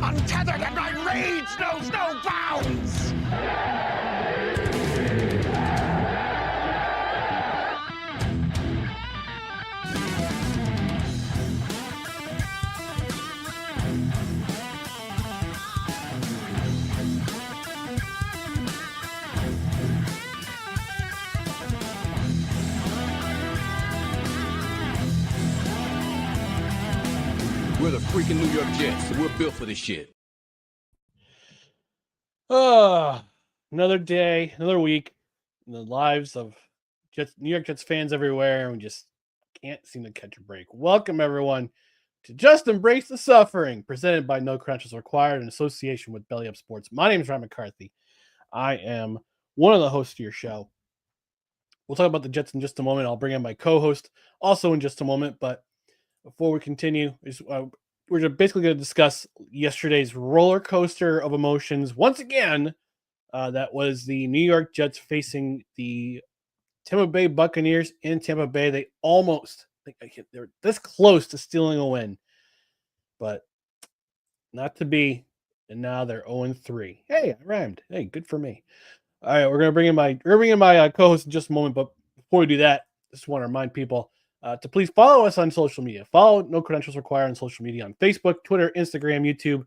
I'm untethered and my rage knows no bounds! We're the freaking New York Jets, so we're built for this shit. Another day, another week in the lives of New York Jets fans everywhere, and we just can't seem to catch a break. Welcome, everyone, to Just Embrace the Suffering, presented by No Credentials Required in association with Belly Up Sports. My name is Ryan McCarthy. I am one of the hosts of your show. We'll talk about the Jets in just a moment. I'll bring in my co-host also in just a moment, but before we continue, we're basically going to discuss yesterday's roller coaster of emotions. Once again, that was the New York Jets facing the Tampa Bay Buccaneers in Tampa Bay. They were this close to stealing a win, but not to be. And now they're 0-3. Hey, I rhymed. Hey, good for me. All right, we're gonna bring in my co-host in just a moment. But before we do that, just want to remind people to please follow us on social media. Follow No Credentials Required on social media on Facebook, Twitter, Instagram, YouTube.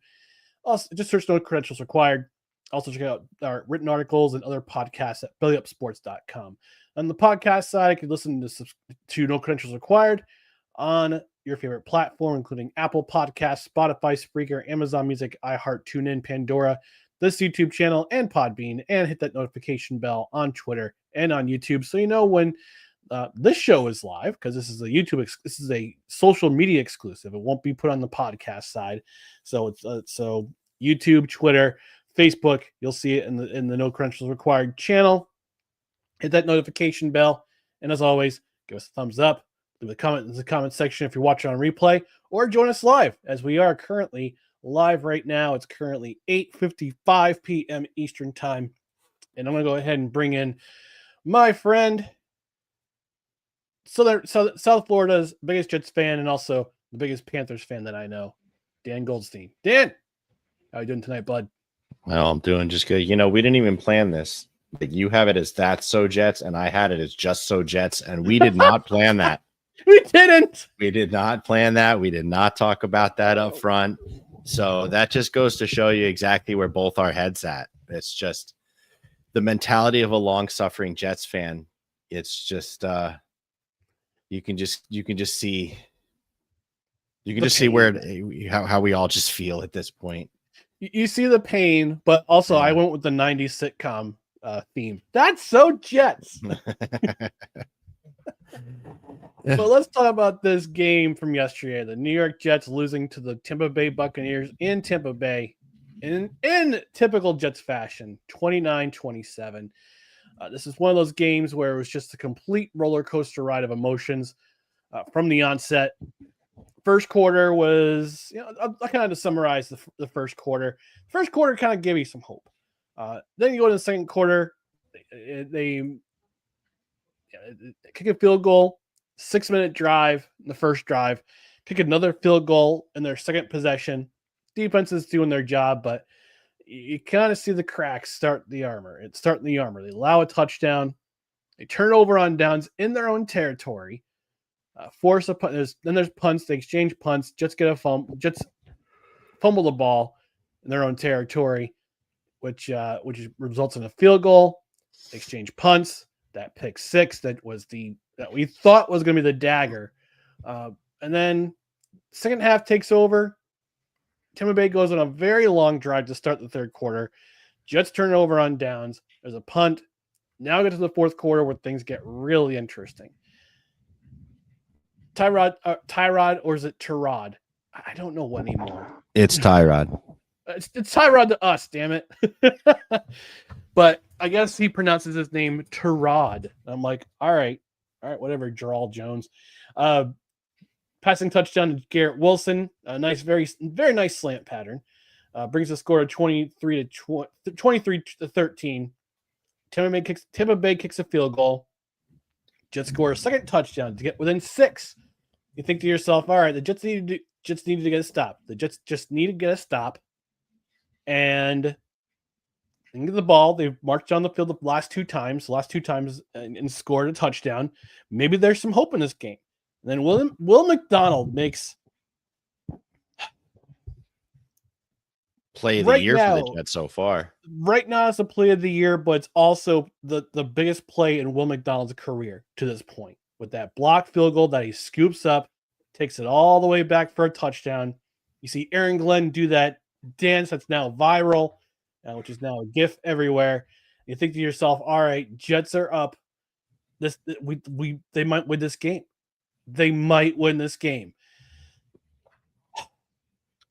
Also, just search No Credentials Required. Also, check out our written articles and other podcasts at bellyupsports.com. On the podcast side, you can listen to No Credentials Required on your favorite platform, including Apple Podcasts, Spotify, Spreaker, Amazon Music, iHeart, TuneIn, Pandora, this YouTube channel, and Podbean, and hit that notification bell on Twitter and on YouTube so you know when this show is live, because this is this is a social media exclusive. It won't be put on the podcast side. So it's so YouTube, Twitter, Facebook, you'll see it in the No Credentials Required channel. Hit that notification bell, and as always, give us a thumbs up. Leave a comment in the comment section if you're watching on replay, or join us live, as we are currently live right now. It's currently 8:55 p.m. Eastern time, and I'm going to go ahead and bring in my friend, South Florida's biggest Jets fan and also the biggest Panthers fan that I know, Dan Goldstein. Dan, how are you doing tonight, bud? Well, I'm doing just good. You know, we didn't even plan this. Like, you have it as That's So Jets, and I had it as Just So Jets, and we did not plan that. We didn't. We did not plan that. We did not talk about that up front. So that just goes to show you exactly where both our heads at. It's just the mentality of a long-suffering Jets fan. It's just you can just see where how we all just feel at this point. You see the pain, but also I went with the 90s sitcom theme. That's so Jets. So let's talk about this game from yesterday. The New York Jets losing to the Tampa Bay Buccaneers in Tampa Bay in typical Jets fashion, 29-27. This is one of those games where it was just a complete roller coaster ride of emotions from the onset. First quarter was, I kind of to summarize the first quarter. First quarter kind of gave you some hope. Then you go to the second quarter, they kick a field goal, 6-minute drive in the first drive, kick another field goal in their second possession. Defense is doing their job, but you kind of see the cracks start the armor. They allow a touchdown. They turn over on downs in their own territory. Force a punt. Then there's punts. They exchange punts. Jets get a fumble. Jets fumble the ball in their own territory, which results in a field goal. They exchange punts. That pick six that we thought was going to be the dagger, and then second half takes over. Tampa Bay goes on a very long drive to start the third quarter. Jets turn over on downs. There's a punt. Now get to the fourth quarter where things get really interesting. Tyrod, or is it Tyrod? I don't know what anymore. It's Tyrod. It's Tyrod to us, damn it. But I guess he pronounces his name Tyrod. I'm like, all right, whatever, Jarrell Jones. Passing touchdown to Garrett Wilson. A nice, very, very nice slant pattern. Brings the score to 23-13. Tampa Bay kicks a field goal. Jets score a second touchdown to get within 6. You think to yourself, all right, the Jets needed to get a stop. The Jets just need to get a stop. and they get the ball. They've marched down the field the last two times, and scored a touchdown. Maybe there's some hope in this game. And then Will McDonald makes play of the year for the Jets so far. Right now, it's a play of the year, but it's also the biggest play in Will McDonald's career to this point. With that blocked field goal that he scoops up, takes it all the way back for a touchdown. You see Aaron Glenn do that dance that's now viral, which is now a GIF everywhere. You think to yourself, all right, Jets are up. They might win this game. They might win this game.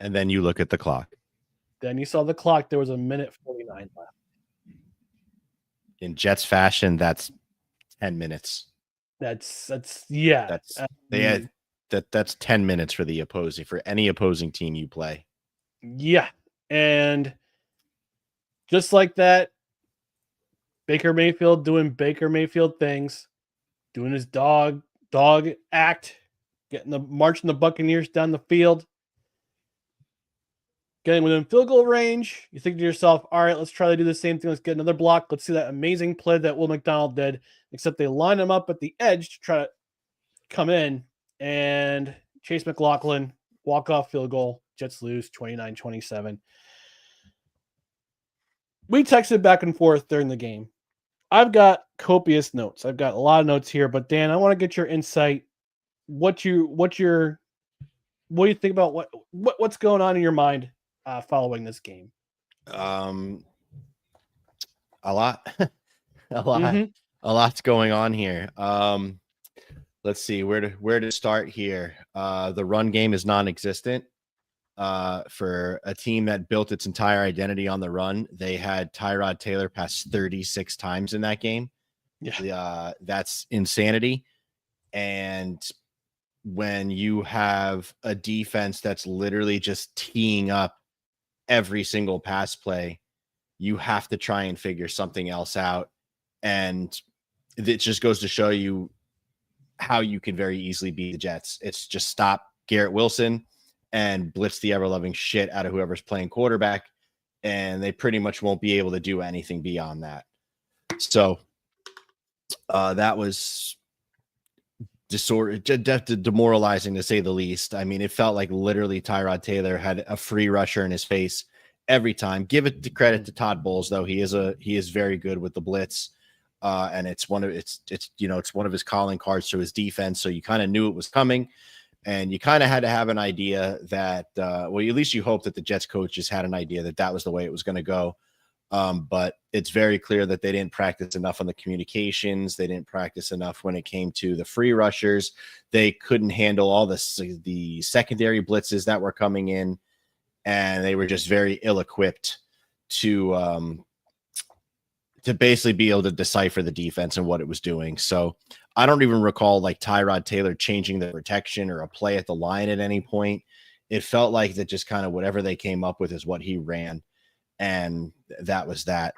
And then you look at the clock. Then you saw the clock. There was a minute 49 left. In Jets fashion, that's 10 minutes. That's 10 minutes for any opposing team you play. Yeah. And just like that, Baker Mayfield doing Baker Mayfield things, doing his dog act, marching the Buccaneers down the field, getting within field goal range. You think to yourself, all right, let's try to do the same thing. Let's get another block. Let's see that amazing play that Will McDonald did, except they line him up at the edge to try to come in, and Chase McLaughlin, walk-off field goal. Jets lose 29-27. We texted back and forth during the game. I've got copious notes. I've got a lot of notes here, but Dan, I want to get your insight. What do you think about what's going on in your mind following this game? A lot. A lot's going on here. Let's see where to start here. The run game is non-existent. For a team that built its entire identity on the run, they had Tyrod Taylor pass 36 times in that game. Yeah, that's insanity. And when you have a defense that's literally just teeing up every single pass play, you have to try and figure something else out. And it just goes to show you how you can very easily beat the Jets. It's just stop Garrett Wilson and blitz the ever-loving shit out of whoever's playing quarterback, and they pretty much won't be able to do anything beyond that. So that was demoralizing, to say the least. I mean, it felt like literally Tyrod Taylor had a free rusher in his face every time. Give it the credit to Todd Bowles, though. He is very good with the blitz. And it's one of his calling cards to his defense. So you kind of knew it was coming, and you kind of had to have an idea that, at least you hope that the Jets coaches had an idea that was the way it was going to go. But it's very clear that they didn't practice enough on the communications. They didn't practice enough when it came to the free rushers. They couldn't handle all the secondary blitzes that were coming in, and they were just very ill-equipped to basically be able to decipher the defense and what it was doing. So I don't even recall like Tyrod Taylor changing the protection or a play at the line at any point. It felt like that just kind of whatever they came up with is what he ran. And that was that.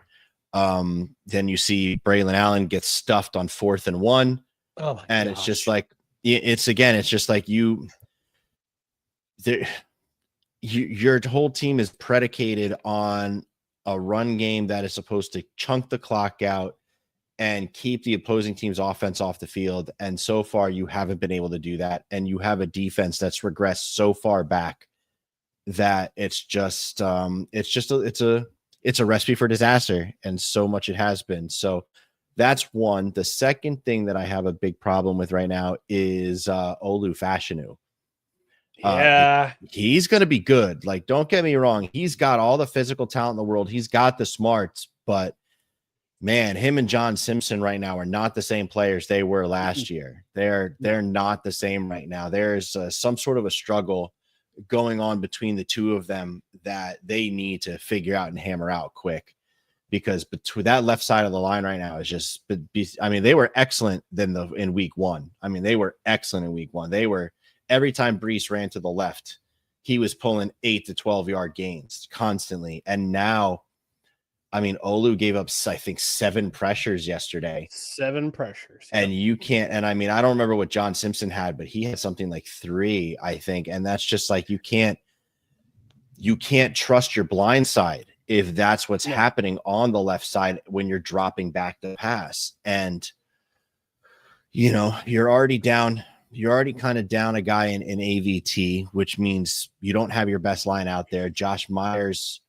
Then you see Braylon Allen get stuffed on 4th and 1. Oh, and gosh. It's just like, it's just like your whole team is predicated on a run game that is supposed to chunk the clock out and keep the opposing team's offense off the field. And so far you haven't been able to do that. And you have a defense that's regressed so far back that it's a recipe for disaster. And so much it has been. So that's one. The second thing that I have a big problem with right now is Olu Fashanu. Yeah, he's going to be good. Like, don't get me wrong. He's got all the physical talent in the world. He's got the smarts, but man, him and John Simpson right now are not the same players they were last year. They're not the same right now. There's some sort of a struggle going on between the two of them that they need to figure out and hammer out quick, because between that left side of the line right now is just, they were excellent in week one. They were excellent in week one. They were, every time Brees ran to the left, he was pulling 8 to 12 yard gains constantly. And now, Olu gave up, I think, 7 pressures yesterday. 7 pressures. And you can't, and I don't remember what John Simpson had, but he had something like 3, I think. And that's just like, you can't trust your blind side. if that's what's happening on the left side when you're dropping back to pass. And, you're already kind of down a guy in AVT, which means you don't have your best line out there. Josh Myers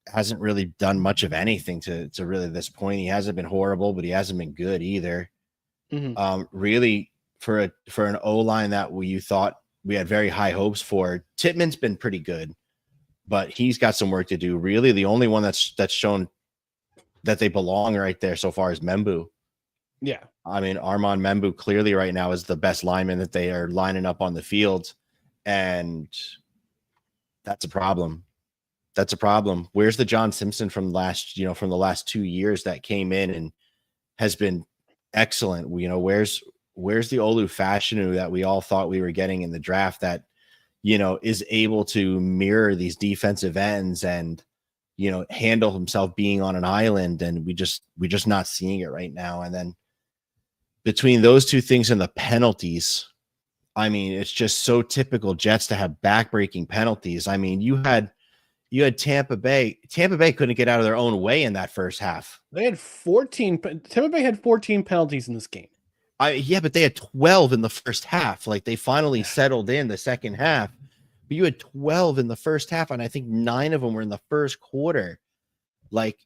hasn't really done much of anything to really this point. He hasn't been horrible, but he hasn't been good either. Really, for an O-line that you thought we had very high hopes for, Tittman's been pretty good, but he's got some work to do. Really, the only one that's shown that they belong right there so far is Membu. Yeah. I mean, Armand Membu clearly right now is the best lineman that they are lining up on the field, and that's a problem. That's a problem. Where's the John Simpson from the last 2 years that came in and has been excellent? Where's the Olu Fashanu that we all thought we were getting in the draft that, is able to mirror these defensive ends and, handle himself being on an island? And we're just not seeing it right now. And then between those two things and the penalties, I mean, it's just so typical Jets to have backbreaking penalties. I mean, you had Tampa Bay. Tampa Bay couldn't get out of their own way in that first half. They had 14. Tampa Bay had 14 penalties in this game. But they had 12 in the first half. Like, they finally settled in the second half. But you had 12 in the first half, and I think 9 of them were in the first quarter. Like,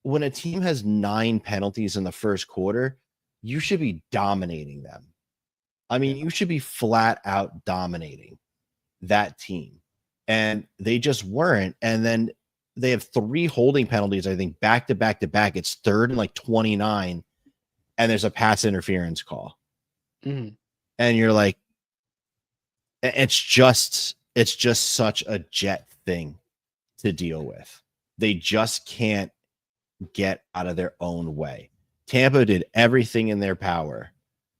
when a team has 9 penalties in the first quarter, you should be dominating them. I mean, you should be flat out dominating that team. And they just weren't. And then they have 3 holding penalties, I think, back to back to back. It's 3rd and 29. And there's a pass interference call. And you're like, it's just such a Jet thing to deal with. They just can't get out of their own way. Tampa did everything in their power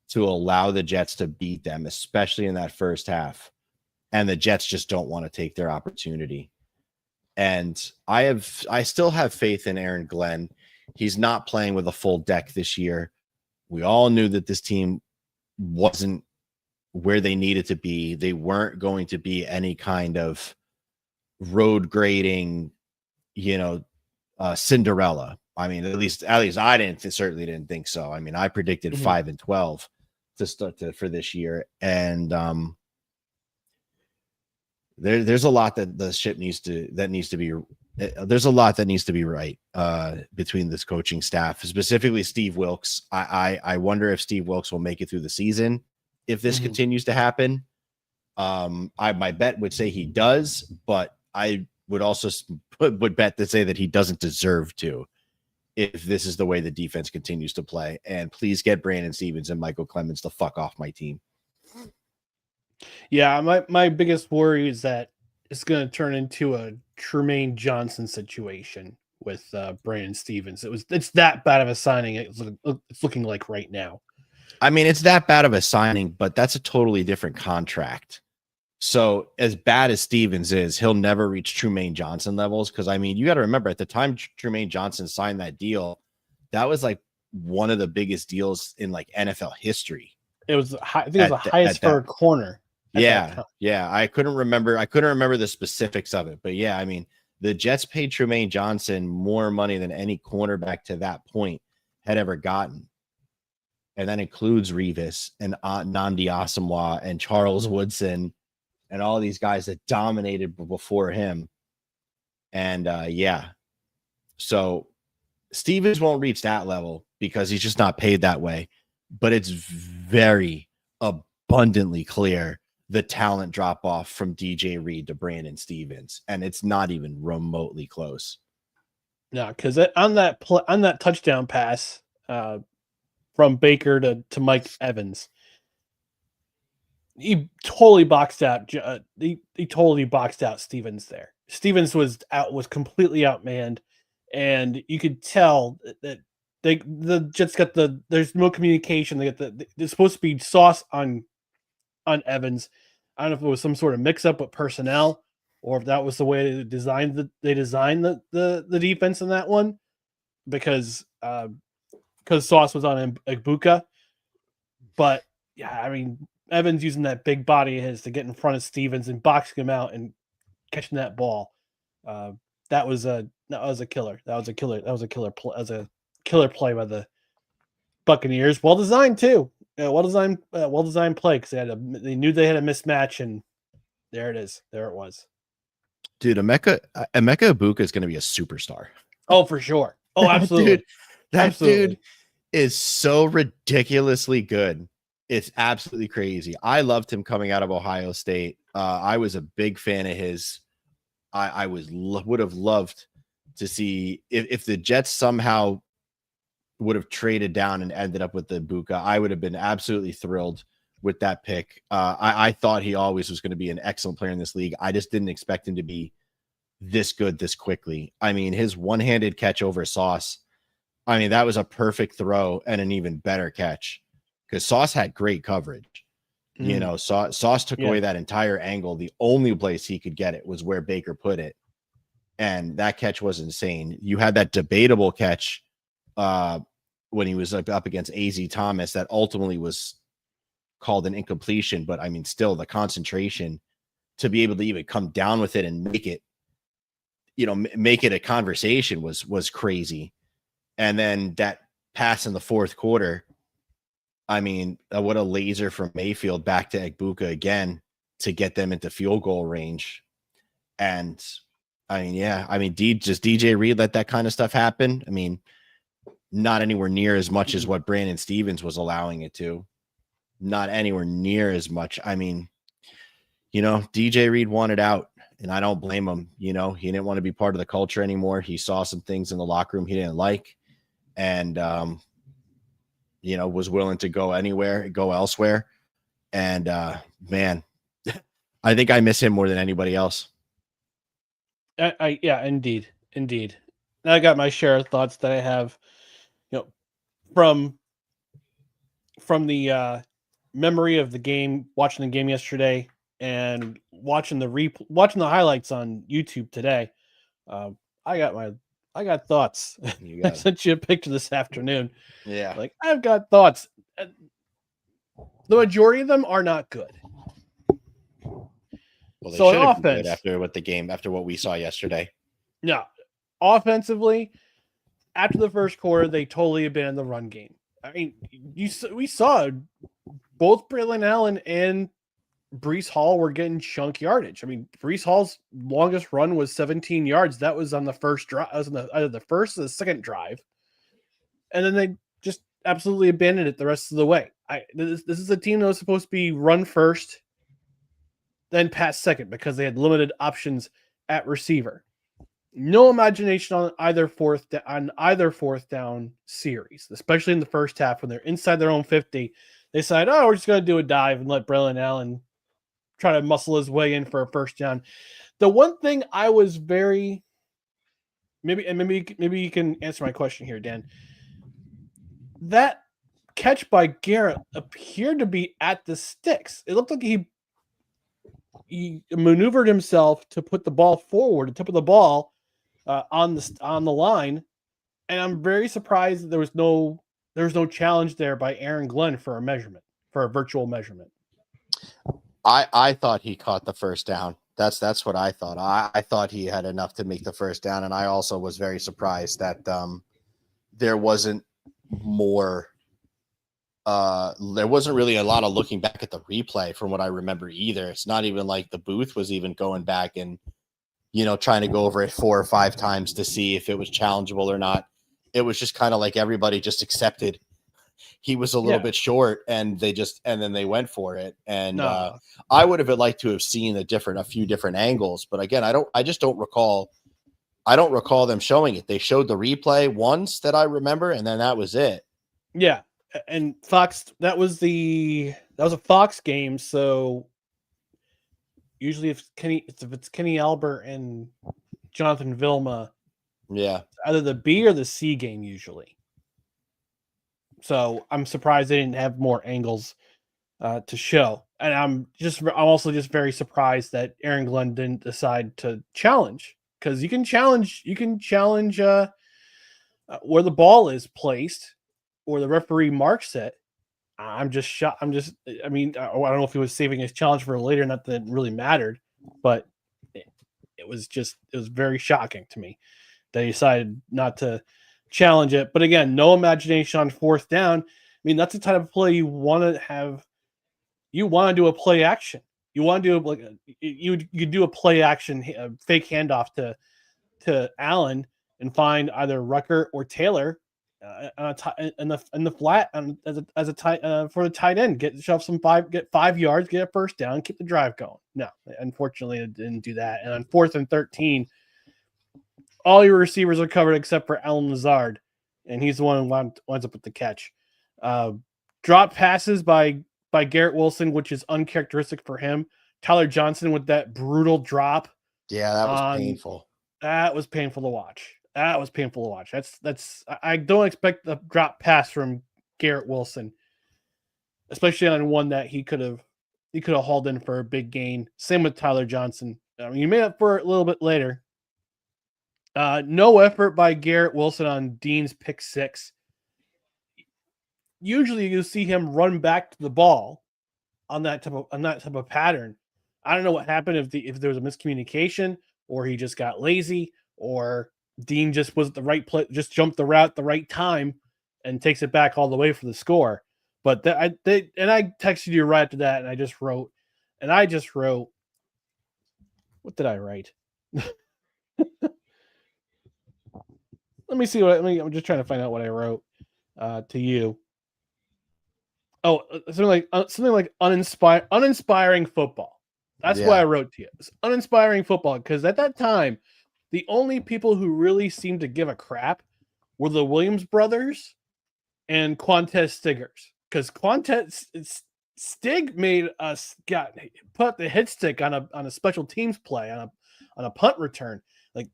to allow the Jets to beat them, especially in that first half. And the Jets just don't want to take their opportunity. And I still have faith in Aaron Glenn. He's not playing with a full deck this year. We all knew that this team wasn't where they needed to be. They weren't going to be any kind of road grading, Cinderella. I mean, at least I certainly didn't think so. I mean, I predicted 5-12 to start for this year. And there's a lot that the ship needs to be. There's a lot that needs to be right between this coaching staff, specifically Steve Wilks. I wonder if Steve Wilks will make it through the season if this continues to happen. My bet would say he does, but I would also would bet to say that he doesn't deserve to if this is the way the defense continues to play. And please get Brandon Stevens and Michael Clemens the fuck off my team. Yeah, my biggest worry is that it's going to turn into a Tremaine Johnson situation with Brandon Stevens. It's that bad of a signing. It's looking like right now. I mean, it's that bad of a signing, but that's a totally different contract. So as bad as Stevens is, he'll never reach Tremaine Johnson levels. Because I mean, you got to remember at the time Tremaine Johnson signed that deal, that was like one of the biggest deals in like NFL history. It was, I think it was the highest for a corner. Yeah. I couldn't remember the specifics of it, but yeah, I mean, the Jets paid Tremaine Johnson more money than any cornerback to that point had ever gotten. And that includes Revis and Nnamdi Asomugha and Charles Woodson and all these guys that dominated before him. And so Stevens won't reach that level because he's just not paid that way. But it's very abundantly clear the talent drop off from DJ Reed to Brandon Stevens, and it's not even remotely close. No, because on that touchdown pass from Baker to Mike Evans, he totally boxed out. He totally boxed out Stevens there. Stevens was completely outmanned, and you could tell that the Jets got there's no communication. There's supposed to be sauce on Evans. I don't know if it was some sort of mix-up with personnel or if that was the way they designed the defense in that one, because Sauce was on Egbuka. But yeah, I mean, Evans using that big body of his to get in front of Stevens and boxing him out and catching that ball. That was a killer. That was a killer play by the Buccaneers. Well designed too. Well designed play because they knew they had a mismatch, and there it is. There it was. Dude, Emeka Ibuka is going to be a superstar. Oh, for sure. Oh, absolutely. Dude is so ridiculously good. It's absolutely crazy. I loved him coming out of Ohio State. I was a big fan of his. I would have loved to see if the Jets somehow would have traded down and ended up with the Ibuka. I would have been absolutely thrilled with that pick. I thought he always was going to be an excellent player in this league. I just didn't expect him to be this good this quickly. I mean, his one-handed catch over Sauce, I mean, that was a perfect throw and an even better catch because Sauce had great coverage. You know, Sauce took away that entire angle. The only place he could get it was where Baker put it. And that catch was insane. You had that debatable catch when he was up against AZ Thomas that ultimately was called an incompletion. But I mean, still the concentration to be able to even come down with it and make it, make it a conversation was crazy. And then that pass in the fourth quarter, I mean, what a laser from Mayfield back to Ibuka again to get them into field goal range. And I mean, just DJ Reed let that kind of stuff happen. I mean, not anywhere near as much as what Brandon Stevens was allowing it to. Not anywhere near as much. I mean, DJ Reed wanted out, and I don't blame him. He didn't want to be part of the culture anymore. He saw some things in the locker room he didn't like, and was willing to go elsewhere. And man, I think I miss him more than anybody else. Yeah, indeed. I got my share of thoughts that I have, from the memory of the game, watching the game yesterday, and watching the highlights on YouTube today. I got thoughts. I sent you a picture this afternoon. Yeah, I've got thoughts. The majority of them are not good. Well, they should have been good after what we saw yesterday. No, offensively, after the first quarter, they totally abandoned the run game. I mean, we saw both Braylon Allen and Breece Hall were getting chunk yardage. I mean, Breece Hall's longest run was 17 yards. That was on the first drive. That was on either the first or the second drive. And then they just absolutely abandoned it the rest of the way. This is a team that was supposed to be run first, then pass second, because they had limited options at receiver. No imagination on either fourth down series, especially in the first half when they're inside their own 50. They decide, we're just going to do a dive and let Braylon Allen try to muscle his way in for a first down. The one thing I was maybe you can answer my question here, Dan. That catch by Garrett appeared to be at the sticks. It looked like he maneuvered himself to put the ball forward, the tip of the ball on the line, and I'm very surprised that there was no challenge there by Aaron Glenn for a virtual measurement. I thought he caught the first down. That's what I thought. I thought he had enough to make the first down, and I also was very surprised that there wasn't more. There wasn't really a lot of looking back at the replay from what I remember either. It's not even like the booth was even going back and trying to go over it 4 or 5 times to see if it was challengeable or not. It was just kind of like everybody just accepted he was a little bit short, and then they went for it. And I would have liked to have seen a few different angles, but again, I just don't recall. I don't recall them showing it. They showed the replay once that I remember, and then that was it. Yeah. And Fox, that was a Fox game. So usually if it's Kenny Albert and Jonathan Vilma, either the B or the C game usually. So I'm surprised they didn't have more angles to show. And I'm also just very surprised that Aaron Glenn didn't decide to challenge, because you can challenge where the ball is placed or the referee marks it. I'm just shocked. I don't know if he was saving his challenge for later, not that it really mattered, but It was very shocking to me. They decided not to challenge it. But again, no imagination on fourth down. I mean, that's the type of play you want to have. You want to do a play action. You want to do you do a play action fake handoff to Allen and find either Rucker or Taylor in the flat as a tight for the tight end. Get 5 yards, get a first down, keep the drive going. No, unfortunately, it didn't do that. And on 4th and 13, all your receivers are covered except for Allen Lazard, and he's the one who winds up with the catch. Drop passes by Garrett Wilson, which is uncharacteristic for him. Tyler Johnson with that brutal drop. Yeah, that was painful. That was painful to watch. I don't expect the drop pass from Garrett Wilson, especially on one that he could have hauled in for a big gain. Same with Tyler Johnson. You made up for it a little bit later. No effort by Garrett Wilson on Dean's pick six. Usually you see him run back to the ball on that type of pattern. I don't know what happened if there was a miscommunication or he just got lazy or Dean just was at the right place, just jumped the route at the right time and takes it back all the way for the score. But I texted you right after that, and I just wrote, what did I write? Let me see I'm just trying to find out what I wrote to you. Oh, something like uninspiring football. That's what I wrote to you. It's uninspiring football, because at that time, the only people who really seemed to give a crap were the Williams brothers and Quantez Stiggers. Because Stig made us put the hit stick on a special teams play on a punt return. Like,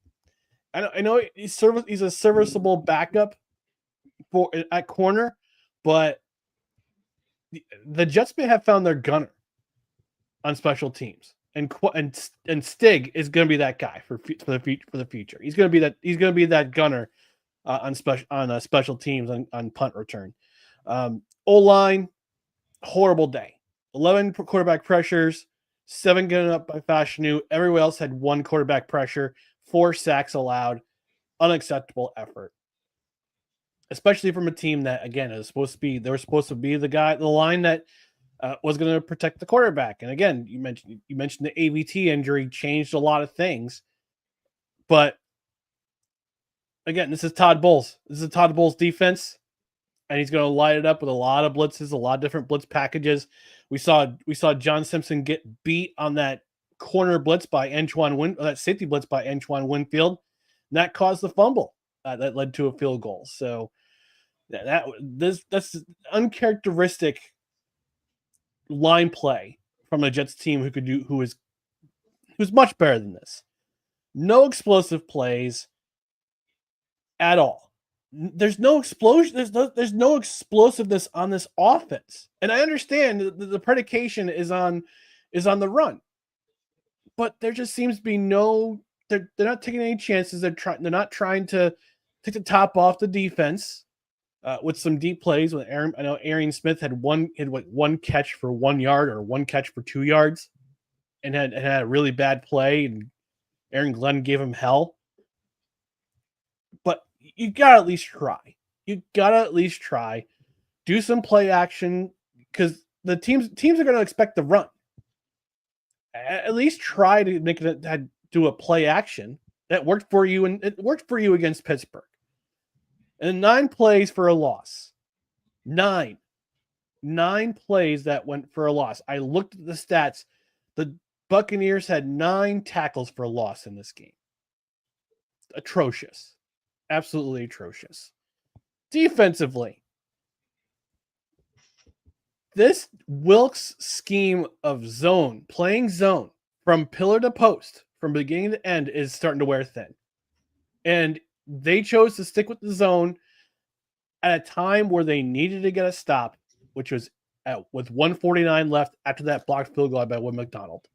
I know he's a serviceable backup at corner, but the Jets may have found their gunner on special teams, and Stig is going to be that guy for the future. He's going to be that gunner on special teams on punt return. O-line, horrible day. 11 quarterback pressures, 7 getting up by Fashanu. Everyone else had 1 quarterback pressure, 4 sacks allowed. Unacceptable effort, especially from a team that, again, they were supposed to be the line that was going to protect the quarterback. And again, you mentioned the AVT injury changed a lot of things, but again, this is Todd Bowles. This is a Todd Bowles defense, and he's going to light it up with a lot of blitzes, a lot of different blitz packages. We saw John Simpson get beat on that corner blitz by that safety blitz by Antoine Winfield, and that caused the fumble that led to a field goal. So that's uncharacteristic line play from a Jets team who's much better than this. No explosive plays at all. There's no explosion. There's no explosiveness on this offense. And I understand the predication is on the run, but there just seems to be they're not taking any chances. They're not trying to take the top off the defense with some deep plays. I know Arian Smith had one catch for 1 yard or 1 catch for 2 yards, and had a really bad play, and Aaron Glenn gave him hell. But you gotta at least try. Do some play action, because the teams are going to expect the run. At least try to make it do a play action that worked for you, and it worked for you against Pittsburgh. And 9 plays for a loss. 9 plays that went for a loss. I looked at the stats. The Buccaneers had 9 tackles for a loss in this game. Atrocious. Absolutely atrocious. Defensively, this Wilkes scheme of playing zone from pillar to post, from beginning to end, is starting to wear thin. And they chose to stick with the zone at a time where they needed to get a stop, which was with 1:49 left after that blocked field goal by Will McDonald.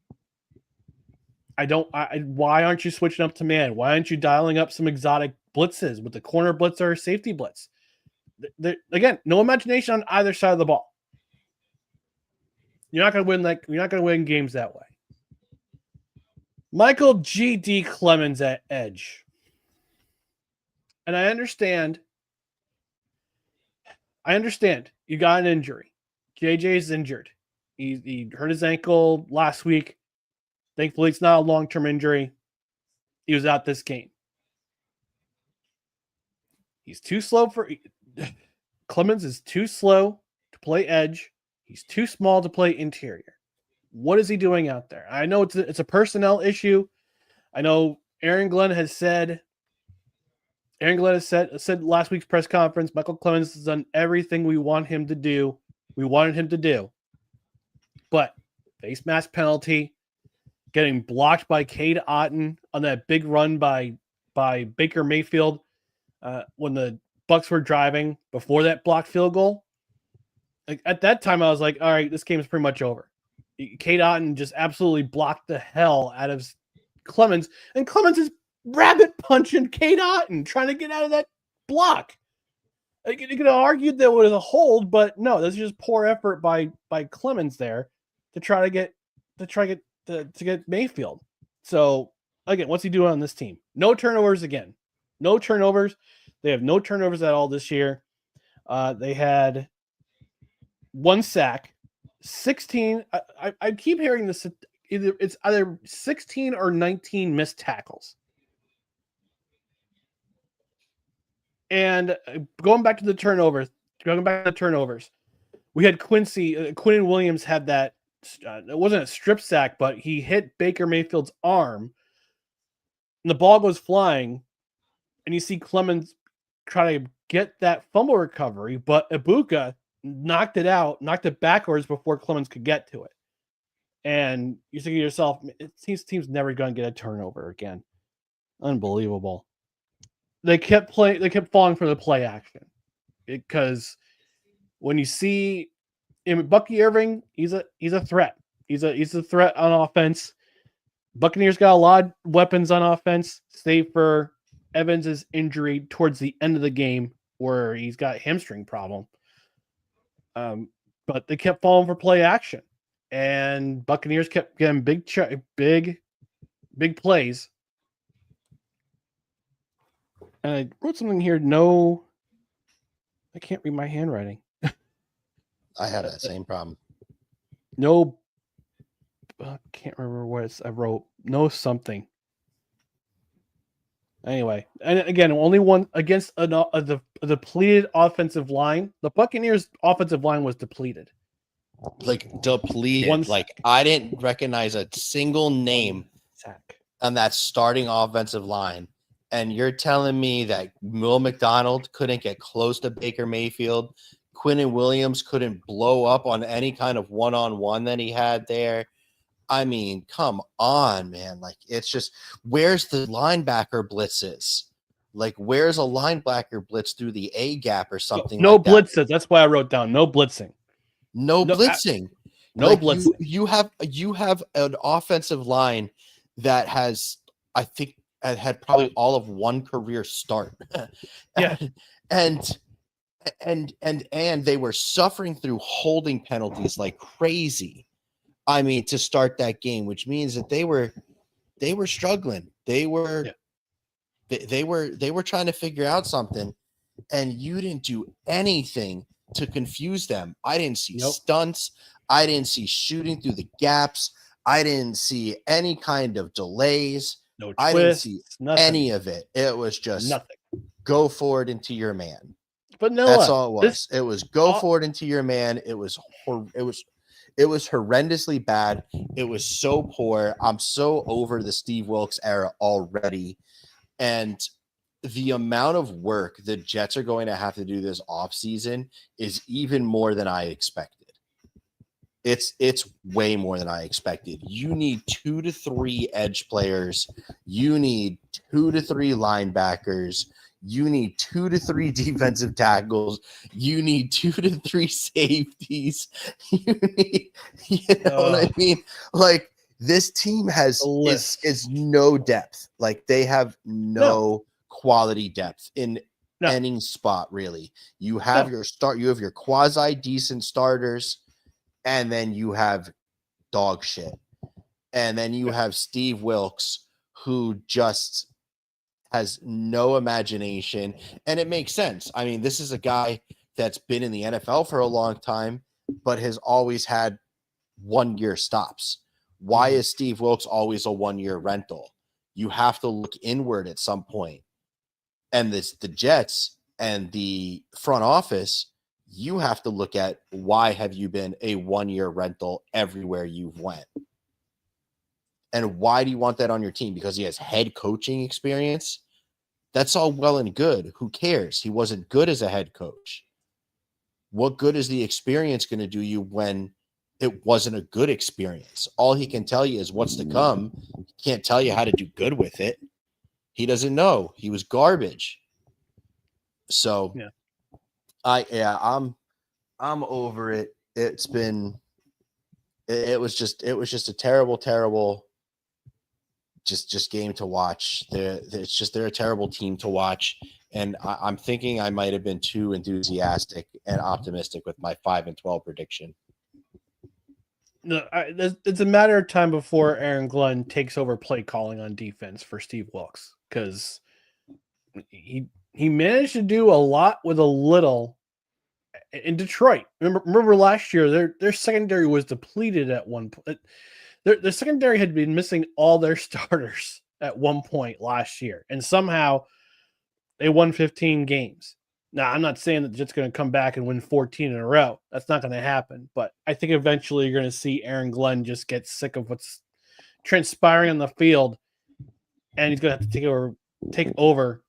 Why aren't you switching up to man? Why aren't you dialing up some exotic blitzes with the corner blitz or safety blitz? Again, no imagination on either side of the ball. You're not going to win games that way. Michael G.D. Clemens at edge. And I understand. You got an injury. JJ's injured. He hurt his ankle last week. Thankfully, it's not a long-term injury. He was out this game. He's too slow for Clemens is too slow to play edge. He's too small to play interior. What is he doing out there? I know it's a personnel issue. I know Aaron Glenn said last week's press conference, Michael Clemens has done everything we want him to do. We wanted him to do. But face mask penalty, getting blocked by Cade Otton on that big run by Baker Mayfield when the Bucs were driving before that blocked field goal. Like at that time, I was like, all right, this game is pretty much over. Cade Otton just absolutely blocked the hell out of Clemens, and Clemens is rabbit punching Cade Otton, trying to get out of that block. You could have argued that it was a hold, but no, this is just poor effort by Clemens there to get Mayfield. So again, what's he doing on this team? No turnovers again. No turnovers. They have no turnovers at all this year. They had one sack, 16. I keep hearing this. It's either 16 or 19 missed tackles. And going back to the turnovers, we had Quinnen Williams had that. It wasn't a strip sack, but he hit Baker Mayfield's arm, and the ball goes flying, and you see Clemens try to get that fumble recovery, but Ibuka knocked it backwards before Clemens could get to it. And you're thinking to yourself, this team's never going to get a turnover again. Unbelievable. They kept falling for the play action because when you see Bucky Irving, he's a threat. He's a threat on offense. Buccaneers got a lot of weapons on offense, save for Evans's injury towards the end of the game where he's got a hamstring problem. But they kept falling for play action, and Buccaneers kept getting big plays. And I wrote something here. No, I can't read my handwriting. I had that same problem. No, I can't remember what I wrote. No something. Anyway, and again, only one against a depleted offensive line. The Buccaneers' offensive line was depleted. Like depleted. I didn't recognize a single name on that starting offensive line. And you're telling me that Will McDonald couldn't get close to Baker Mayfield? Quinnen Williams couldn't blow up on any kind of one-on-one that he had there? I mean, come on, man. Like, it's just, where's the linebacker blitzes? Like, where's a linebacker blitz through the A gap or something? No blitzes. That's why I wrote down no blitzing. No blitzing. Blitzing. You have an offensive line that has, I think, had probably all of one career start. Yeah. And they were suffering through holding penalties like crazy. I mean, to start that game, which means that they were struggling. They were trying to figure out something, and you didn't do anything to confuse them. I didn't see stunts. I didn't see shooting through the gaps. I didn't see any kind of delays. No twist, I didn't see nothing. any of it. It was just nothing. Go forward into your man. But no, that's all it was. It was go forward into your man. It was horrendously bad. It was so poor. I'm so over the Steve Wilkes era already. And the amount of work the Jets are going to have to do this offseason is even more than I expected. It's way more than I expected. You need 2 to 3 edge players. You need 2 to 3 linebackers. You need 2 to 3 defensive tackles. You need 2 to 3 safeties. You know what I mean? Like, this team is no depth. Like, they have no quality depth in any spot, really. You have you have your quasi decent starters, and then you have dog shit. And then you have Steve Wilkes, who just has no imagination. And it makes sense. I mean, this is a guy that's been in the NFL for a long time, but has always had 1 year stops. Why is Steve Wilkes always a 1 year rental? You have to look inward at some point. And the Jets and the front office, you have to look at why have you been a 1 year rental everywhere you've went? And why do you want that on your team? Because he has head coaching experience? That's all well and good. Who cares? He wasn't good as a head coach. What good is the experience going to do you when it wasn't a good experience? All he can tell you is what's to come. He can't tell you how to do good with it. He doesn't know. He was garbage. So yeah. I'm over it. It was just a terrible just game to watch. They're a terrible team to watch. And I'm thinking I might have been too enthusiastic and optimistic with my 5-12 prediction. No, it's a matter of time before Aaron Glenn takes over play calling on defense for Steve Wilkes, because he managed to do a lot with a little in Detroit. Remember last year their secondary was depleted at one point. Their secondary had been missing all their starters at one point last year, and somehow they won 15 games. Now, I'm not saying that the Jets going to come back and win 14 in a row. That's not going to happen. But I think eventually you're going to see Aaron Glenn just get sick of what's transpiring on the field, and he's going to have to take over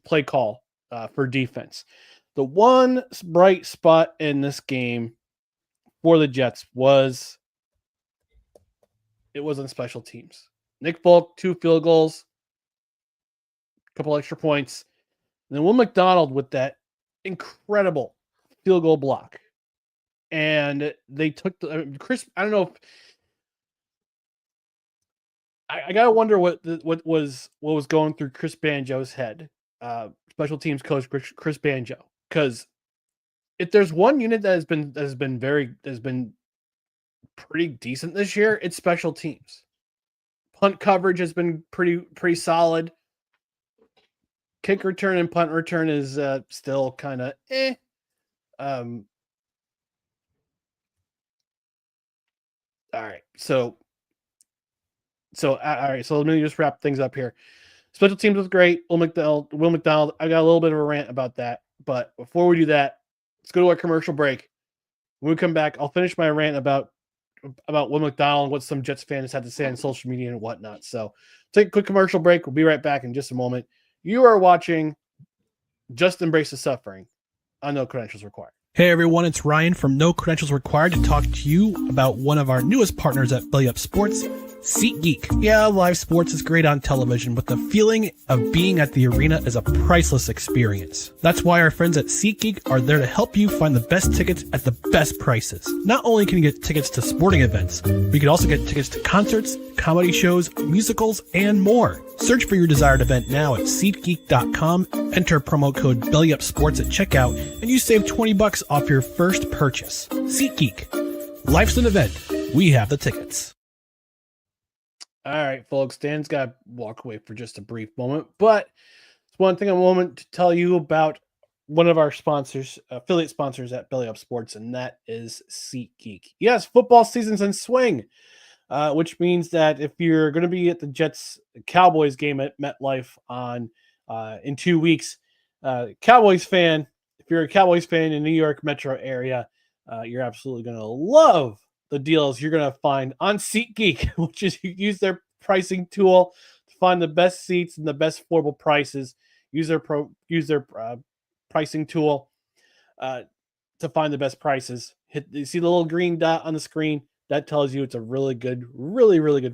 play call for defense. The one bright spot in this game for the Jets was on special teams. Nick Folk, 2 field goals, a couple extra points. And then Will McDonald with that incredible field goal block. And they took Chris. I don't know if I gotta wonder what was going through Chris Banjo's head, special teams coach Chris Banjo. Because if there's one unit that has been pretty decent this year, it's special teams. Punt coverage has been pretty solid. Kick return and punt return is still kind of all right. So all right. So let me just wrap things up here. Special teams was great. Will McDonald. I got a little bit of a rant about that, but before we do that, let's go to our commercial break. When we come back, I'll finish my rant about Will McDonald, what some Jets fans had to say on social media and whatnot. So take a quick commercial break. We'll be right back in just a moment. You are watching Just Embrace the Suffering on No Credentials Required. Hey everyone, it's Ryan from No Credentials Required to talk to you about one of our newest partners at Belly Up Sports, SeatGeek. Yeah, live sports is great on television, but the feeling of being at the arena is a priceless experience. That's why our friends at SeatGeek are there to help you find the best tickets at the best prices. Not only can you get tickets to sporting events, but you can also get tickets to concerts, comedy shows, musicals, and more. Search for your desired event now at SeatGeek.com, enter promo code BellyUpSports at checkout, and you save $20 off your first purchase. SeatGeek. Life's an event. We have the tickets. All right, folks. Dan's got to walk away for just a brief moment, but it's one thing a moment to tell you about one of our sponsors, affiliate sponsors at Belly Up Sports, and that is SeatGeek. Yes, football season's in swing, which means that if you're going to be at the Jets-Cowboys game at MetLife in 2 weeks, Cowboys fan, if you're a Cowboys fan in the New York metro area, you're absolutely going to love the deals you're going to find on SeatGeek, which is you use their pricing tool to find the best seats and the best affordable prices. Use their pricing tool to find the best prices. You see the little green dot on the screen? That tells you it's a really good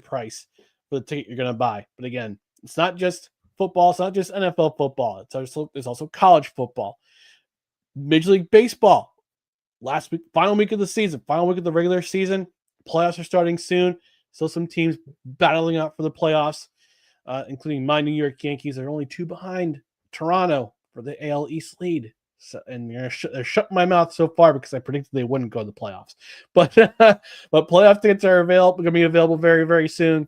price for the ticket you're going to buy. But again, it's not just football. It's not just NFL football. It's also college football, Major League Baseball. Last week, final week of the season, final week of the regular season. Playoffs are starting soon. Still some teams battling out for the playoffs, including my New York Yankees. They're only 2 behind Toronto for the AL East lead. So, and they're shutting my mouth so far because I predicted they wouldn't go to the playoffs. But but playoff tickets are available. Going to be available very, very soon.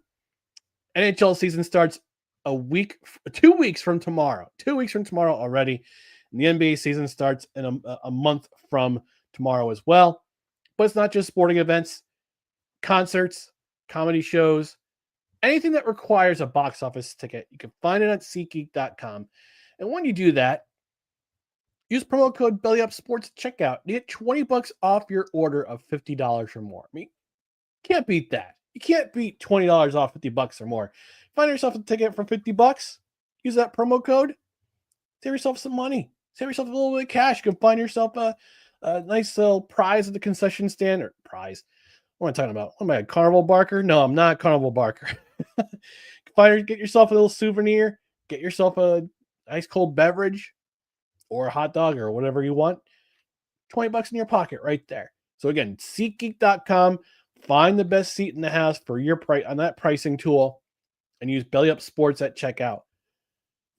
NHL season starts 2 weeks from tomorrow. 2 weeks from tomorrow already. And the NBA season starts in a month from tomorrow as well. But it's not just sporting events, concerts, comedy shows, anything that requires a box office ticket. You can find it at SeatGeek.com. And when you do that, use promo code BellyUpSports at checkout. You get $20 off your order of $50 or more. I mean, can't beat that. You can't beat $20 off $50 or more. Find yourself a ticket for $50. Use that promo code. Save yourself some money. Save yourself a little bit of cash. You can find yourself a nice little prize at the concession stand. Or prize. What am I talking about? What am I, a Carnival Barker? No, I'm not Carnival Barker. Get yourself a little souvenir. Get yourself a nice cold beverage or a hot dog or whatever you want. $20 in your pocket right there. So again, SeatGeek.com. Find the best seat in the house for your price on that pricing tool, and use Belly Up Sports at checkout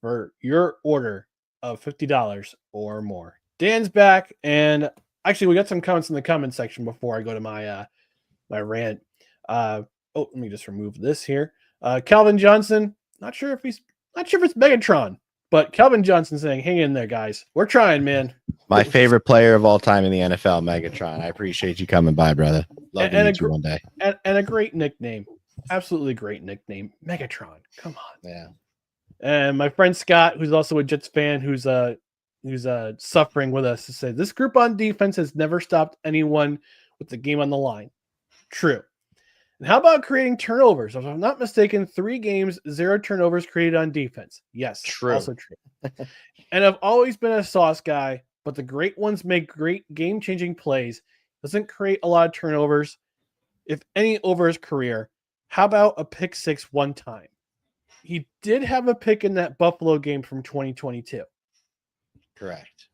for your order of $50 or more. Dan's back, and actually, we got some comments in the comment section before I go to my my rant. Let me just remove this here. Calvin Johnson, not sure if it's Megatron, but Calvin Johnson saying, "Hang in there, guys. We're trying, man." My favorite player of all time in the NFL, Megatron. I appreciate you coming by, brother. Love to meet you one day. And a great nickname. Absolutely great nickname. Megatron. Come on. Yeah. And my friend Scott, who's also a Jets fan, who's suffering with us, to say this group on defense has never stopped anyone with the game on the line. True. And how about creating turnovers? If I'm not mistaken, 3 games, 0 turnovers created on defense. Yes, true. Also true. And I've always been a sauce guy, but the great ones make great game-changing plays. Doesn't create a lot of turnovers, if any, over his career. How about a pick 6 one time? He did have a pick in that Buffalo game from 2022. Correct.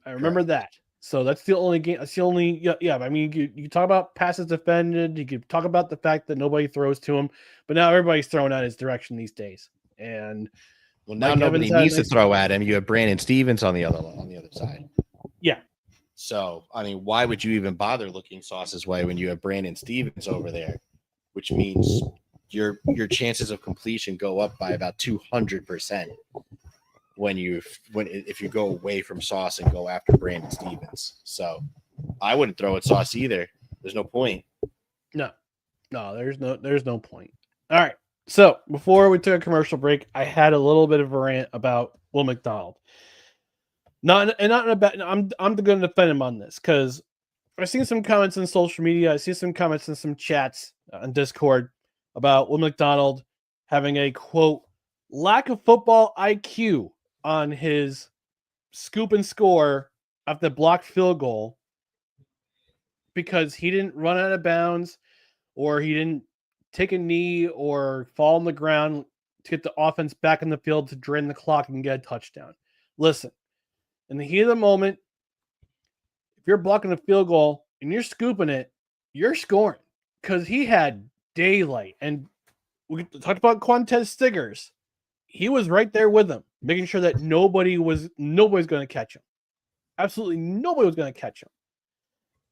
I remember that. So that's the only game. That's the only, yeah. I mean, you talk about passes defended. You could talk about the fact that nobody throws to him, but now everybody's throwing out his direction these days. And well, now nobody needs to throw at him. You have Brandon Stevens on the other side. Yeah. So, I mean, why would you even bother looking Sauce's way when you have Brandon Stevens over there, which means your chances of completion go up by about 200% if you go away from Sauce and go after Brandon Stevens. So, I wouldn't throw at Sauce either. There's no point. No, there's no point. All right. So before we took a commercial break, I had a little bit of a rant about Will McDonald. Not in a bad. I'm going to defend him on this because I've seen some comments on social media. I see some comments in some chats on Discord about Will McDonald having a quote lack of football IQ on his scoop and score of the blocked field goal because he didn't run out of bounds or he didn't take a knee or fall on the ground to get the offense back in the field to drain the clock and get a touchdown. Listen, in the heat of the moment, if you're blocking a field goal and you're scooping it, you're scoring because he had daylight. And we talked about Quantez Stiggers. He was right there with him, making sure that nobody's going to catch him. Absolutely nobody was going to catch him.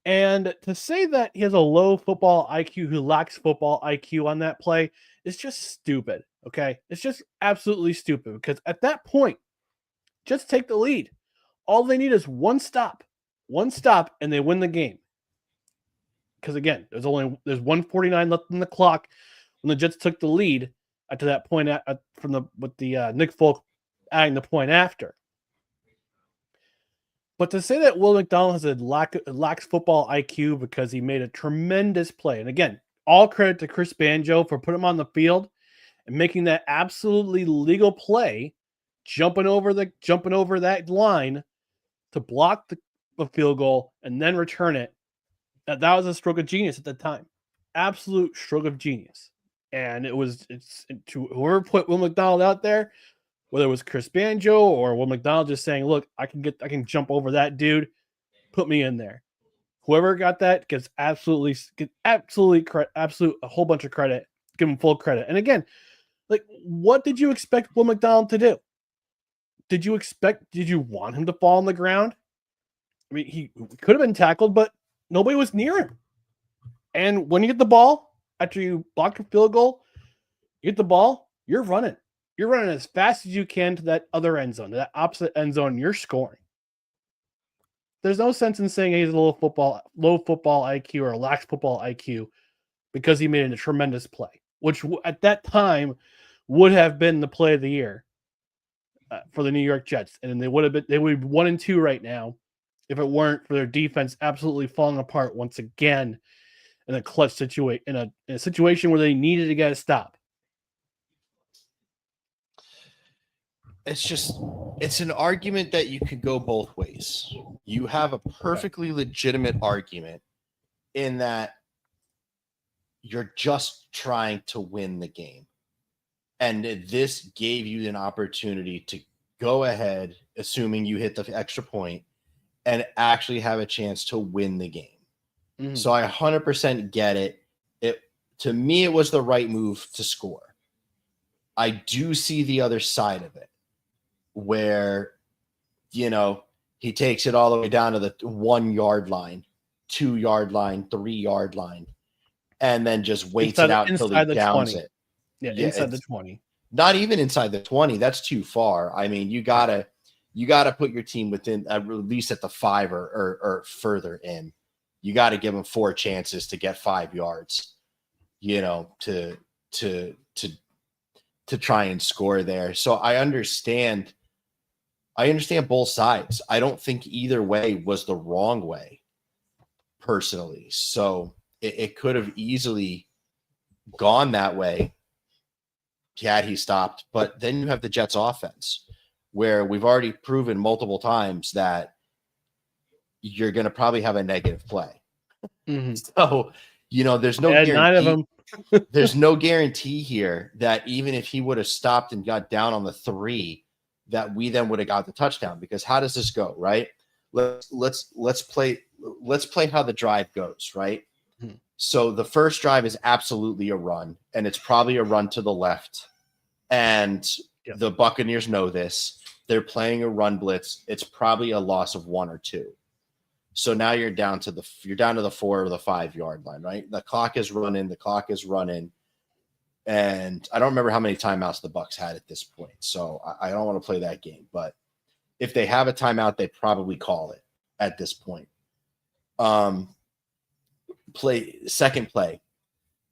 And to say that he has a low football IQ, who lacks football IQ on that play, is just stupid, okay? It's just absolutely stupid because at that point, just take the lead. All they need is one stop, and they win the game. Because again, there's 1:49 left in the clock when the Jets took the lead to that point with Nick Folk adding the point after. But to say that Will McDonald has lacks football IQ because he made a tremendous play, and again, all credit to Chris Banjo for putting him on the field and making that absolutely legal play, jumping over that line to block the field goal and then return it. That was a stroke of genius at the time, absolute stroke of genius. And it's to whoever put Will McDonald out there, whether it was Chris Banjo or Will McDonald just saying, look, I can jump over that dude, put me in there. Whoever got that gets absolute a whole bunch of credit. Give him full credit. And again, like, what did you expect Will McDonald to do? did you want him to fall on the ground? I mean, he could have been tackled, but nobody was near him. And when you get the ball, after you block a field goal, you get the ball, you're running. You're running as fast as you can to that other end zone, to that opposite end zone, you're scoring. There's no sense in saying he's a low football IQ or lacks football IQ because he made a tremendous play, which at that time would have been the play of the year for the New York Jets. And they would be 1-2 right now if it weren't for their defense absolutely falling apart once again in a clutch situation, in a situation where they needed to get a stop. It's an argument that you could go both ways. You have a perfectly legitimate argument in that you're just trying to win the game. And this gave you an opportunity to go ahead, assuming you hit the extra point, and actually have a chance to win the game. Mm-hmm. So I 100% get it. To me, it was the right move to score. I do see the other side of it, where, he takes it all the way down to the 1 yard line, 2 yard line, 3 yard line, and then just waits it out until he downs 20. it. Yeah, inside the 20. Not even inside the 20. That's too far. I mean, you gotta put your team within at least at the 5 or further in. You got to give them 4 chances to get 5 yards, to try and score there. So I understand both sides. I don't think either way was the wrong way, personally. So it could have easily gone that way had he stopped. But then you have the Jets offense, where we've already proven multiple times that you're going to probably have a negative play. Mm-hmm. So, there's no guarantee. 9 of them. There's no guarantee here that even if he would have stopped and got down on the 3, that we then would have got the touchdown. Because how does this go, right? Let's play how the drive goes, right? Mm-hmm. So the first drive is absolutely a run, and it's probably a run to the left. And the Buccaneers know this. They're playing a run blitz. It's probably a loss of 1 or 2. So now you're down to the 4 or the 5 yard line, right? The clock is running. And I don't remember how many timeouts the Bucs had at this point. So I don't want to play that game. But if they have a timeout, they probably call it at this point. Second play,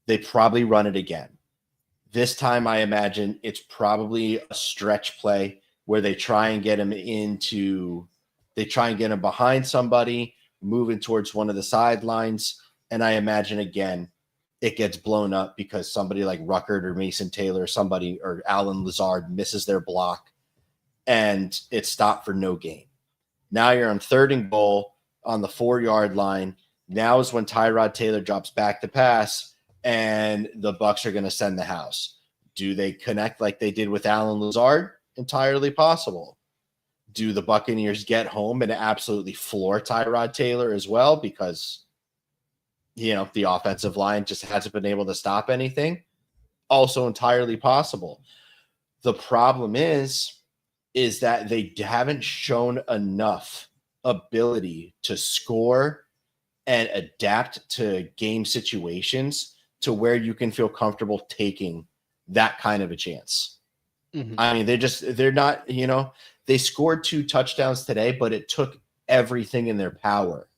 they probably run it again. This time, I imagine it's probably a stretch play where they try and get him behind somebody, moving towards one of the sidelines. And I imagine, again, it gets blown up because somebody like Ruckert or Mason Taylor, or Alan Lazard misses their block, and it's stopped for no gain. Now you're on 3rd and goal on the 4 yard line. Now is when Tyrod Taylor drops back to pass, and the Bucs are going to send the house. Do they connect like they did with Alan Lazard? Entirely possible. Do the Buccaneers get home and absolutely floor Tyrod Taylor as well because, the offensive line just hasn't been able to stop anything? Also entirely possible. The problem is that they haven't shown enough ability to score and adapt to game situations to where you can feel comfortable taking that kind of a chance. Mm-hmm. I mean, they're not, they scored 2 touchdowns today, but it took everything in their power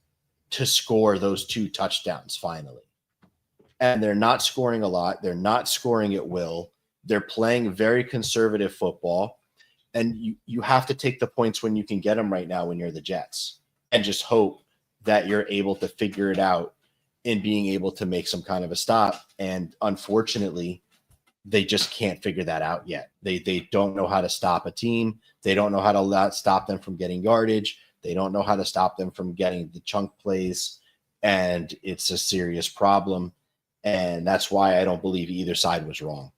to score those 2 touchdowns finally. And they're not scoring a lot. They're not scoring at will. They're playing very conservative football. And you have to take the points when you can get them right now when you're the Jets, and just hope that you're able to figure it out in being able to make some kind of a stop. And unfortunately, they just can't figure that out yet. They don't know how to stop a team. They don't know how to stop them from getting yardage. They don't know how to stop them from getting the chunk plays. And it's a serious problem. And that's why I don't believe either side was wrong.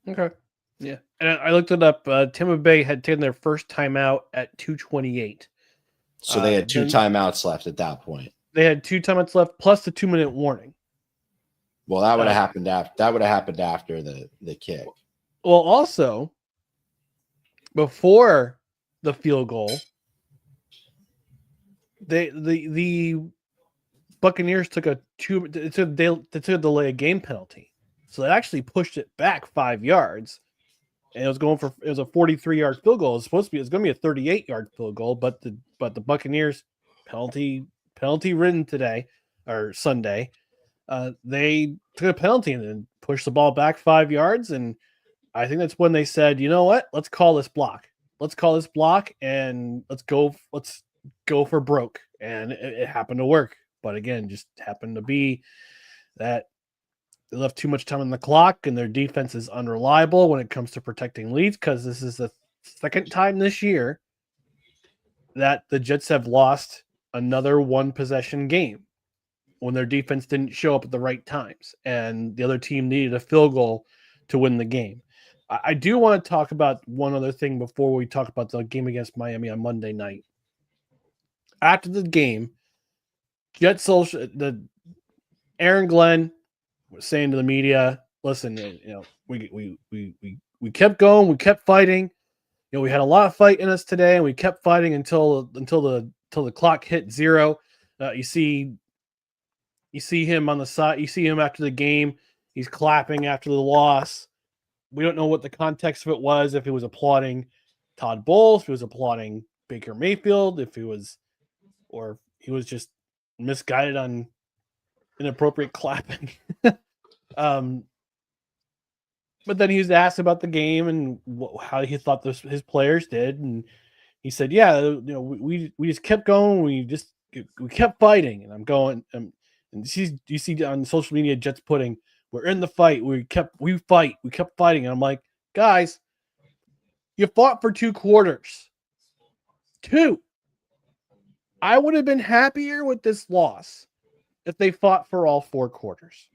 Okay. Yeah. And I looked it up. Tampa Bay had taken their first timeout at 2:28. So they had 2 timeouts left at that point. They had 2 timeouts left plus the 2-minute warning. Well, that would have happened after the kick. Well, also, before the field goal, the Buccaneers took a delay a game penalty, so it actually pushed it back 5 yards, and it was a 43-yard field goal. It's going to be a 38-yard field goal, but the Buccaneers penalty ridden today or Sunday, they took a penalty and then pushed the ball back 5 yards, and I think that's when they said, you know what, let's call this block, and let's go for broke, and it happened to work. But again, just happened to be that they left too much time on the clock, and their defense is unreliable when it comes to protecting leads, because this is the second time this year that the Jets have lost another one-possession game when their defense didn't show up at the right times, and the other team needed a field goal to win the game. I do want to talk about one other thing before we talk about the game against Miami on Monday night. After the game, Aaron Glenn was saying to the media, "Listen, we kept going, we kept fighting. We had a lot of fight in us today, and we kept fighting until the clock hit zero." You see him on the side. You see him after the game. He's clapping after the loss. We don't know what the context of it was. If he was applauding Todd Bowles, if he was applauding Baker Mayfield, or he was just misguided on inappropriate clapping. But then he was asked about the game and how he thought his players did, and he said, "Yeah, we just kept going. We kept fighting." And I'm going, and you see on social media, Jets putting, "We're in the fight. We kept fighting." And I'm like, guys, you fought for 2 quarters. 2. I would have been happier with this loss if they fought for all 4 quarters.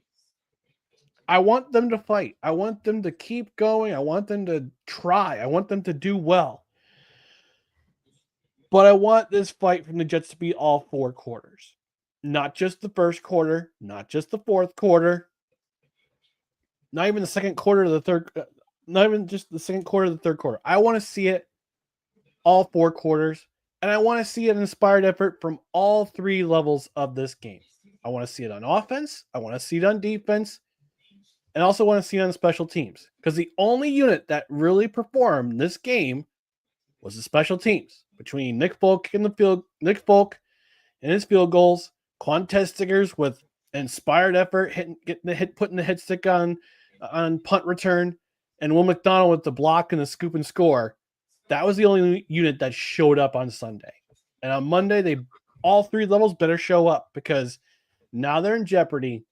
I want them to fight. I want them to keep going. I want them to try. I want them to do well. But I want this fight from the Jets to be all 4 quarters. Not just the first quarter, not just the fourth quarter, not even the second quarter of the third, not even just the second quarter of the third quarter. I want to see it all 4 quarters. And I want to see an inspired effort from all 3 levels of this game. I want to see it on offense. I want to see it on defense. And I also want to see it on special teams. Because the only unit that really performed this game was the special teams. Between Nick Folk and his field goals, Quantez Stickers with inspired effort, putting the hit stick on punt return, and Will McDonald with the block and the scoop and score. That was the only unit that showed up on Sunday. And on Monday, all 3 levels better show up, because now they're in jeopardy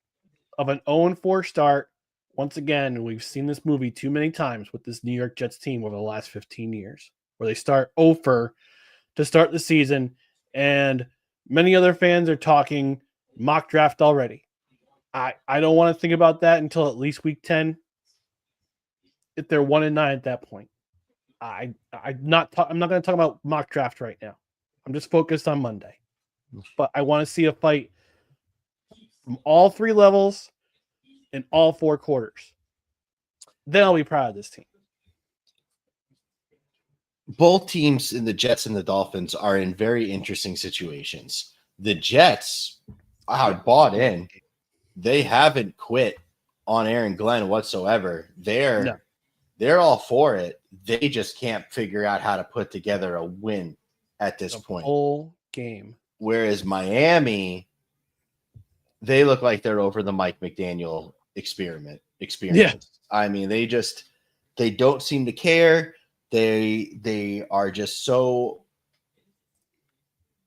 of an 0-4 start. Once again, we've seen this movie too many times with this New York Jets team over the last 15 years, where they start 0-4 to start the season, and many other fans are talking mock draft already. I don't want to think about that until at least week 10, if they're 1-9 at that point. I'm not going to talk about mock draft right now. I'm just focused on Monday. But I want to see a fight from all 3 levels in all 4 quarters. Then I'll be proud of this team. Both teams in the Jets and the Dolphins are in very interesting situations. The Jets are bought in. They haven't quit on Aaron Glenn whatsoever. They're all for it. They just can't figure out how to put together a win at this point. Whole game. Whereas Miami, they look like they're over the Mike McDaniel experience. Yeah. I mean, they don't seem to care. They are just so.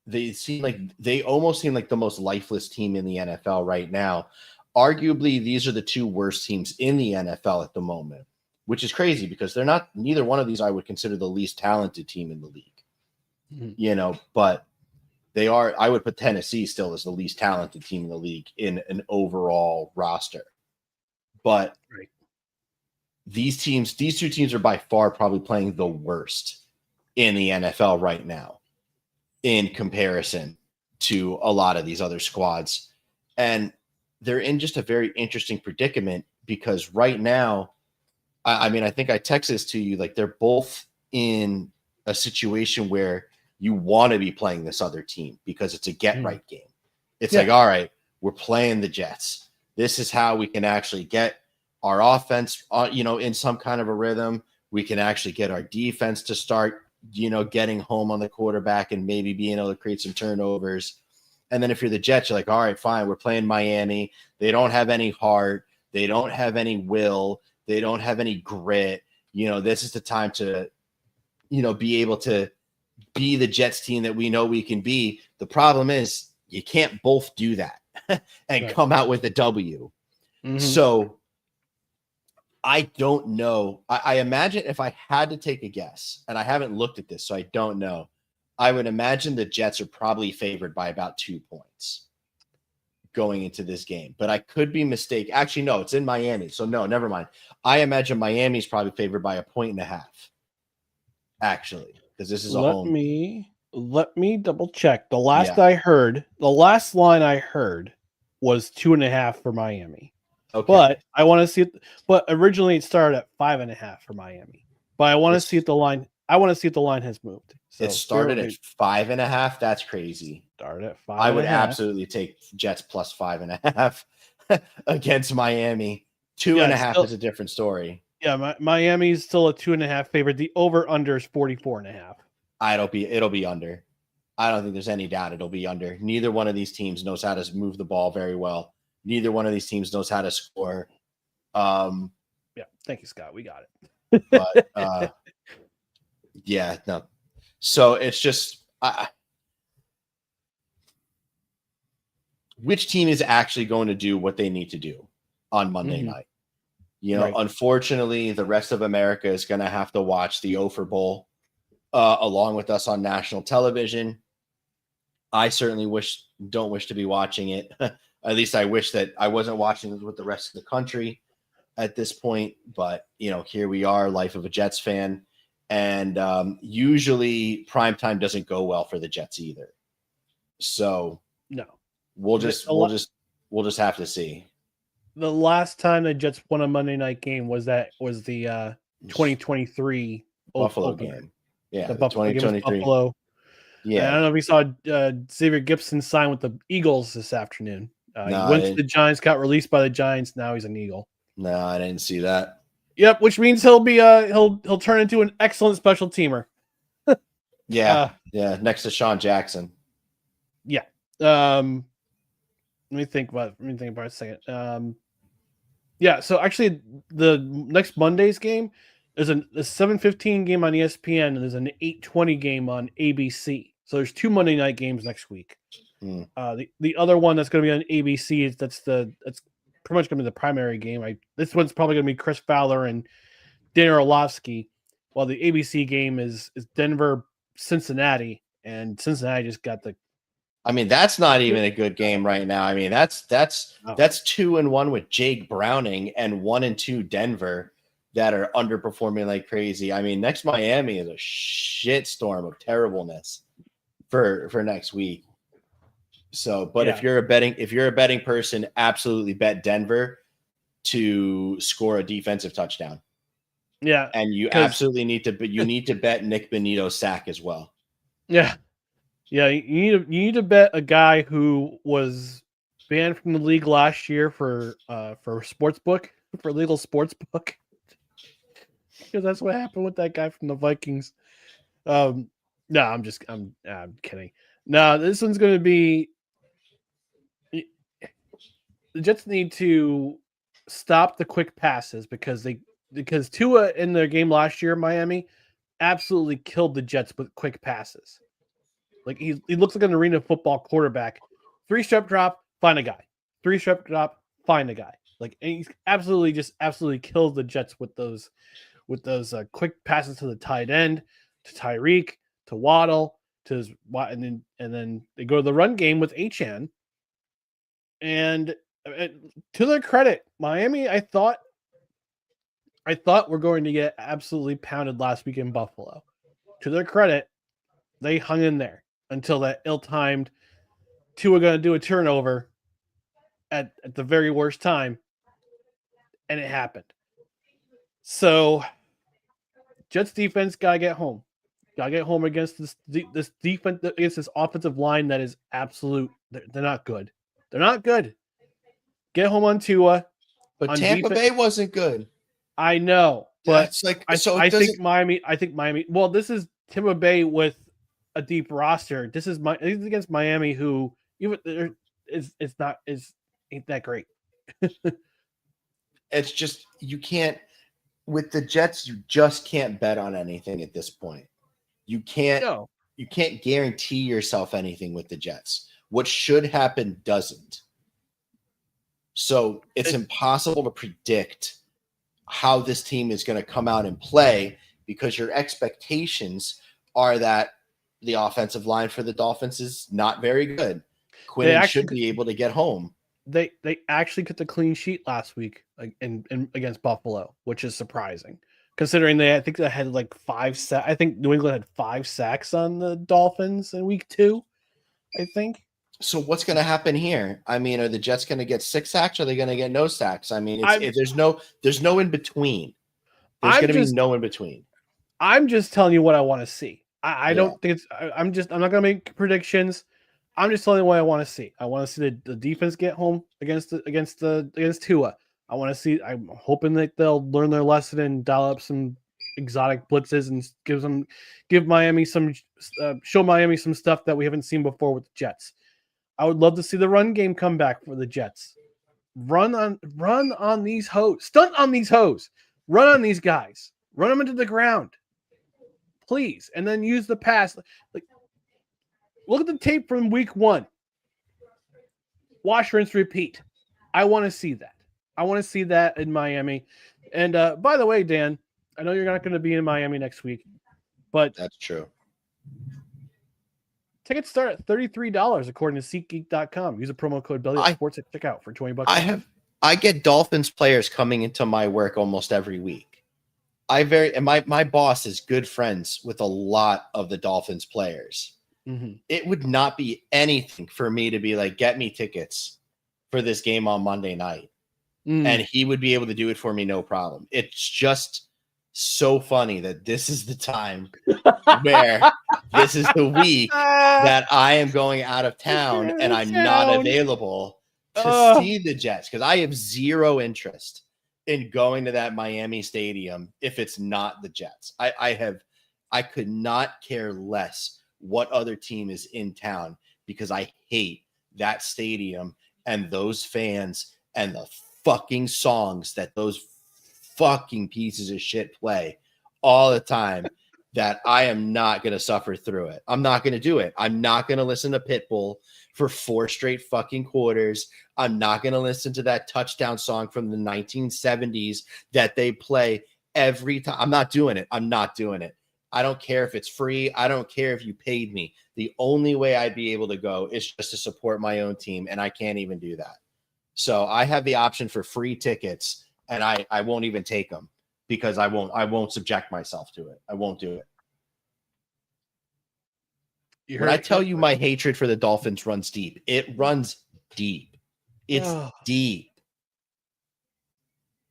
They almost seem like the most lifeless team in the NFL right now. Arguably, these are the 2 worst teams in the NFL at the moment, which is crazy because they're not, neither one of these I would consider the least talented team in the league. Mm-hmm. But they are, I would put Tennessee still as the least talented team in the league in an overall roster. But right. These 2 teams are by far probably playing the worst in the NFL right now in comparison to a lot of these other squads. And they're in just a very interesting predicament because right now, I mean, I think I texted this to you, like they're both in a situation where you want to be playing this other team because it's a get right game. It's like, all right, we're playing the Jets. This is how we can actually get our offense, in some kind of a rhythm. We can actually get our defense to start, getting home on the quarterback and maybe being able to create some turnovers. And then if you're the Jets, you're like, all right, fine, we're playing Miami. They don't have any heart. They don't have any will. They don't have any grit. This is the time to, be able to be the Jets team that we know we can be. The problem is you can't both do that and come out with a W. Mm-hmm. So I don't know. I imagine if I had to take a guess, and I haven't looked at this, so I don't know, I would imagine the Jets are probably favored by about 2 points going into this game. But I could be mistaken. Actually, no, it's in Miami. So no, never mind. I imagine Miami's probably favored by 1.5. Actually, because this is a home. Let me double check. The last line I heard was 2.5 for Miami. Okay. But I want to see it. But originally it started at 5.5 for Miami. But I want to see if the line. I want to see if the line has moved. So it started at 5.5. That's crazy. Started at 5. I would absolutely take Jets plus 5.5 against Miami. 2.5 is a different story. Yeah, Miami's still a 2.5 favorite. The over/under is 44.5. It'll be under. I don't think there's any doubt it'll be under. Neither one of these teams knows how to move the ball very well. Neither one of these teams knows how to score. Yeah, thank you, Scott. We got it. But yeah, no. So it's just which team is actually going to do what they need to do on Monday night? Unfortunately, the rest of America is going to have to watch the Ophir Bowl along with us on national television. I certainly don't wish to be watching it. At least I wish that I wasn't watching it with the rest of the country at this point. But, here we are, life of a Jets fan. And usually primetime doesn't go well for the Jets either. So no, we'll just have to see. The last time the Jets won a Monday night game was the 2023 Buffalo opener. game. Yeah, the Buffalo 2023. Buffalo. Yeah, and I don't know if we saw Xavier Gibson sign with the Eagles this afternoon. He went to the Giants, got released by the Giants. Now he's an Eagle. No, I didn't see that. Yep, which means he'll be he'll turn into an excellent special teamer. Yeah, next to Sean Jackson. Yeah. Let me think about it a second. Yeah, so actually the next Monday's game is a 7:15 game on ESPN and there's an 8:20 game on ABC. So there's 2 Monday night games next week. The other one that's going to be on ABC is that's pretty much going to be the primary game. This one's probably going to be Chris Fowler and Dan Orlovsky, while the ABC game is Denver Cincinnati, and Cincinnati just got the. I mean, that's not even a good game right now. I mean, that's 2-1 with Jake Browning and 1-2 Denver that are underperforming like crazy. I mean, next Miami is a shitstorm of terribleness for next week. So, but if you're a betting person, absolutely bet Denver to score a defensive touchdown. Yeah, and you absolutely need to bet Nick Benito's sack as well. Yeah. Yeah, you need to bet a guy who was banned from the league last year for legal sportsbook, because that's what happened with that guy from the Vikings. No, I'm kidding. No, this one's going to be. The Jets need to stop the quick passes because Tua in their game last year, Miami, absolutely killed the Jets with quick passes. Like he looks like an arena football quarterback. 3-step drop, find a guy. 3-step drop, find a guy. Like, and he's absolutely kills the Jets with those quick passes to the tight end, to Tyreek, to Waddle, and then they go to the run game with Achane. And to their credit, Miami, I thought we're going to get absolutely pounded last week in Buffalo. To their credit, they hung in there until that ill-timed Tua going to do a turnover at the very worst time, and it happened. So Jets defense got to get home. Gotta get home against this defense, against this offensive line that is absolute. They're not good. They're not good. Get home on Tua. But on Tampa Bay wasn't good. I know, but It's like I think Miami. Well, this is Tampa Bay with a deep roster. This is against Miami, who even ain't that great. It's just you can't with the Jets. You just can't bet on anything at this point. You can't guarantee yourself anything with the Jets. What should happen doesn't. So it's impossible to predict how this team is going to come out and play because your expectations are that the offensive line for the Dolphins is not very good. Quinn should be able to get home. They actually got the clean sheet last week in against Buffalo, which is surprising considering I think they had like 5 sacks. I think New England had 5 sacks on the Dolphins in week 2, I think. So what's going to happen here? I mean, are the Jets going to get 6 sacks or are they going to get no sacks? I mean, there's no in between. There's going to be no in between. I'm just telling you what I want to see. I don't think I'm not going to make predictions. I'm just telling you what I want to see. I want to see the defense get home against Tua. I'm hoping that they'll learn their lesson and dial up some exotic blitzes and give Miami show Miami some stuff that we haven't seen before with the Jets. I would love to see the run game come back for the Jets. Run on these hoes. Stunt on these hoes. Run on these guys. Run them into the ground. Please. And then use the pass. Like, look at the tape from week 1. Wash, rinse, repeat. I want to see that. I want to see that in Miami. And by the way, Dan, I know you're not going to be in Miami next week, but that's true. Tickets start at $33 according to SeatGeek.com. Use a promo code BellyUpSports at checkout for $20. I get Dolphins players coming into my work almost every week. My boss is good friends with a lot of the Dolphins players. Mm-hmm. It would not be anything for me to be like, get me tickets for this game on Monday night. And he would be able to do it for me, no problem. It's just so funny that this is the time where this is the week that I am going out of town and I'm not available to see the Jets because I have zero interest in going to that Miami stadium if it's not the Jets. I could not care less what other team is in town because I hate that stadium and those fans and the fucking songs that those fucking pieces of shit play all the time that I am not going to suffer through it. I'm not going to do it. I'm not going to listen to Pitbull for 4 straight fucking quarters. I'm not going to listen to that touchdown song from the 1970s that they play every time. I'm not doing it. I'm not doing it. I don't care if it's free. I don't care if you paid me. The only way I'd be able to go is just to support my own team, and I can't even do that. So I have the option for free tickets, and I won't even take them because I won't subject myself to it. I won't do it. When I tell you my hatred for the Dolphins runs deep, it runs deep. It's deep.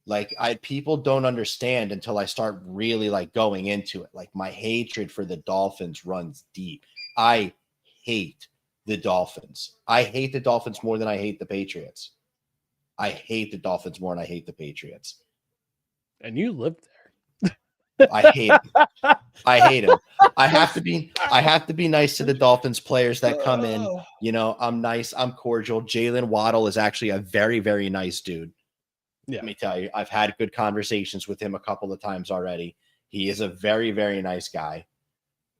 Like people don't understand until I start really like going into it. Like my hatred for the Dolphins runs deep. I hate the Dolphins. I hate the Dolphins more than I hate the Patriots. I hate the Dolphins more than I hate the Patriots. And you lived there. I hate him. I hate him. I have to be nice to the Dolphins players that come in. You know, I'm nice. I'm cordial. Jalen Waddle is actually a very, very nice dude. Yeah. Let me tell you, I've had good conversations with him a couple of times already. He is a very, very nice guy.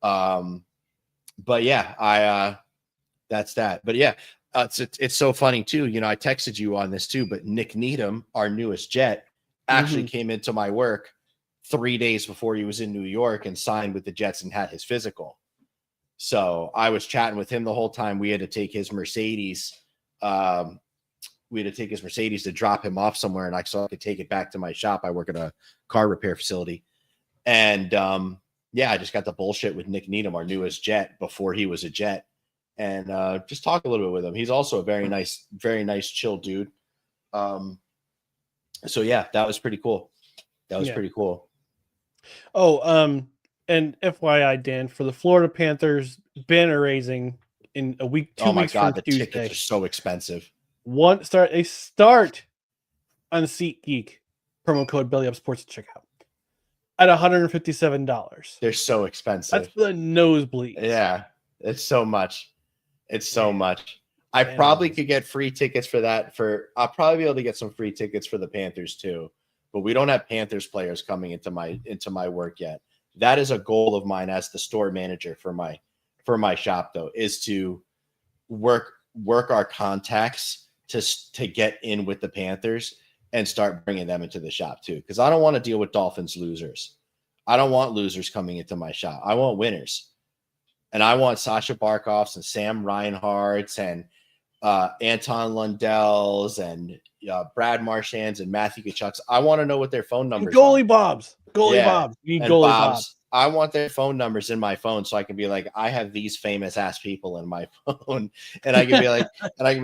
But yeah, that's that. But yeah, it's so funny too. You know, I texted you on this too, but Nick Needham, our newest Jet, actually came into my work 3 days before he was in New York and signed with the Jets and had his physical. So I was chatting with him the whole time. We had to take his Mercedes. To drop him off somewhere, and I could take it back to my shop. I work at a car repair facility. And yeah, I just got the bullshit with Nick Needham, our newest Jet, before he was a Jet. And just talk a little bit with him. He's also a very nice, chill dude. So yeah, that was pretty cool. Pretty cool. Oh, And FYI, Dan, for the Florida Panthers banner raising in a week, 2 Oh my weeks God, from the tickets Tuesday. are so expensive. They start on SeatGeek promo code Belly Up Sports to check out at $157. They're so expensive. That's the nosebleeds. Yeah, it's so much. It's so much. I Man, probably nice. could get free tickets for that. I'll probably be able to get some free tickets for the Panthers too, but we don't have Panthers players coming into my work yet. That is a goal of mine as the store manager for my shop, though, is to work our contacts to get in with the Panthers and start bringing them into the shop too, because I don't want to deal with Dolphins losers. I don't want losers coming into my shop. I want winners. And I want Sasha Barkovs and Sam Reinhardt's and Anton Lundell's and Brad Marchand's and Matthew Kachuk's. I want to know what their phone numbers are. Goalie Bob's. You need and goalie Bob's. Bob's. I want their phone numbers in my phone so I can be like, I have these famous ass people in my phone. And I can be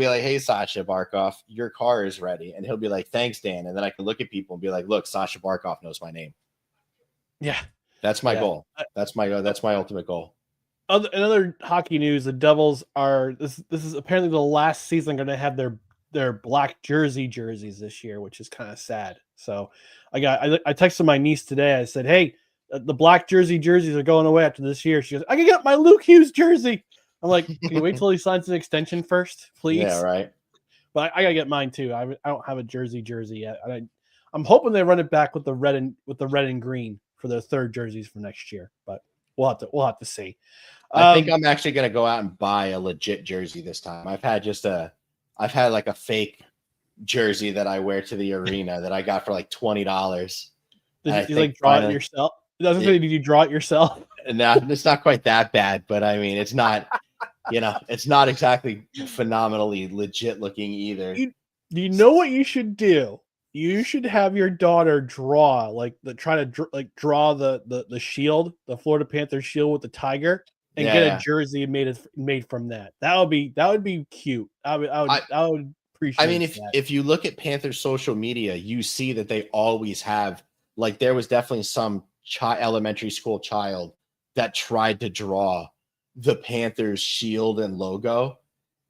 like, hey, Sasha Barkov, your car is ready. And he'll be like, thanks, Dan. And then I can look at people and be like, look, Sasha Barkov knows my name. Yeah. That's my goal. That's my ultimate goal. Another hockey news: the Devils are this is apparently the last season going to have their black jerseys this year, which is kind of sad. So I texted my niece today. I said, hey, the black jerseys are going away after this year. She goes, I can get my Luke Hughes jersey. I'm like, can you wait till he signs an extension first, please? Yeah, right. But I gotta get mine too. I don't have a jersey yet. I'm hoping they run it back with the red and green for their third jerseys for next year. But we'll have to see. I think I'm actually going to go out and buy a legit jersey this time. I've had like a fake jersey that I wear to the arena that I got for like $20. Did you like draw it yourself? Did you draw it yourself? No, it's not quite that bad, but I mean, it's not, it's not exactly phenomenally legit looking either. Do you know what you should do? You should have your daughter draw draw the shield, the Florida Panthers shield with the tiger. And get a jersey made from that. That would be cute. I would appreciate. I mean, if you look at Panthers social media, you see that they always have, like, there was definitely some elementary school child that tried to draw the Panthers shield and logo,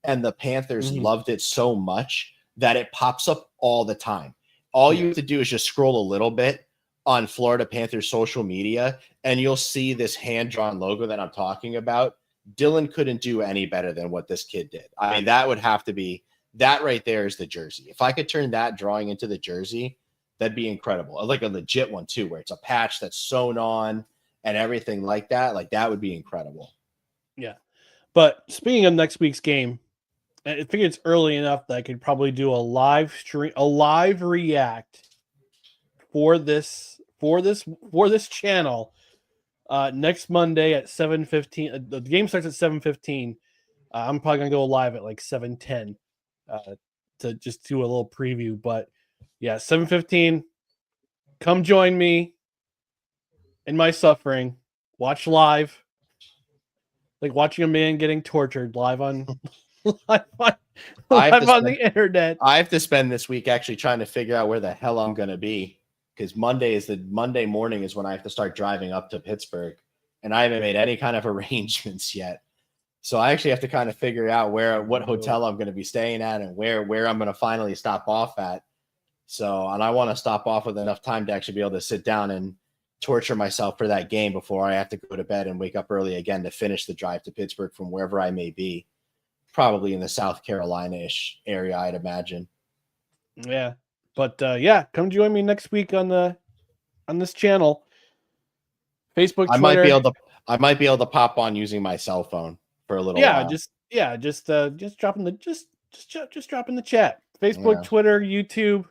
and the Panthers loved it so much that it pops up all the time. All you have to do is just scroll a little bit on Florida Panthers social media, and you'll see this hand-drawn logo that I'm talking about. Dylan couldn't do any better than what this kid did. I mean, that would have to be, that right there is the jersey. If I could turn that drawing into the jersey, that'd be incredible. Like a legit one too, where it's a patch that's sewn on and everything like that. Like, that would be incredible. Yeah. But speaking of next week's game, I think it's early enough that I could probably do a live react for this channel next Monday at 7:15. The game starts at 7:15. I'm probably gonna go live at like 7:10 to just do a little preview. But yeah, 7:15. Come join me in my suffering. Watch live, like watching a man getting tortured live on the internet. I have to spend this week actually trying to figure out where the hell I'm gonna be. Because Monday morning is when I have to start driving up to Pittsburgh, and I haven't made any kind of arrangements yet. So I actually have to kind of figure out what hotel I'm going to be staying at and where I'm going to finally stop off at. So, and I want to stop off with enough time to actually be able to sit down and torture myself for that game before I have to go to bed and wake up early again to finish the drive to Pittsburgh from wherever I may be, probably in the South Carolina-ish area, I'd imagine. Yeah. But come join me next week on this channel. Facebook, Twitter. I might be able to pop on using my cell phone for a little while. Just dropping the chat. Facebook, Twitter, YouTube,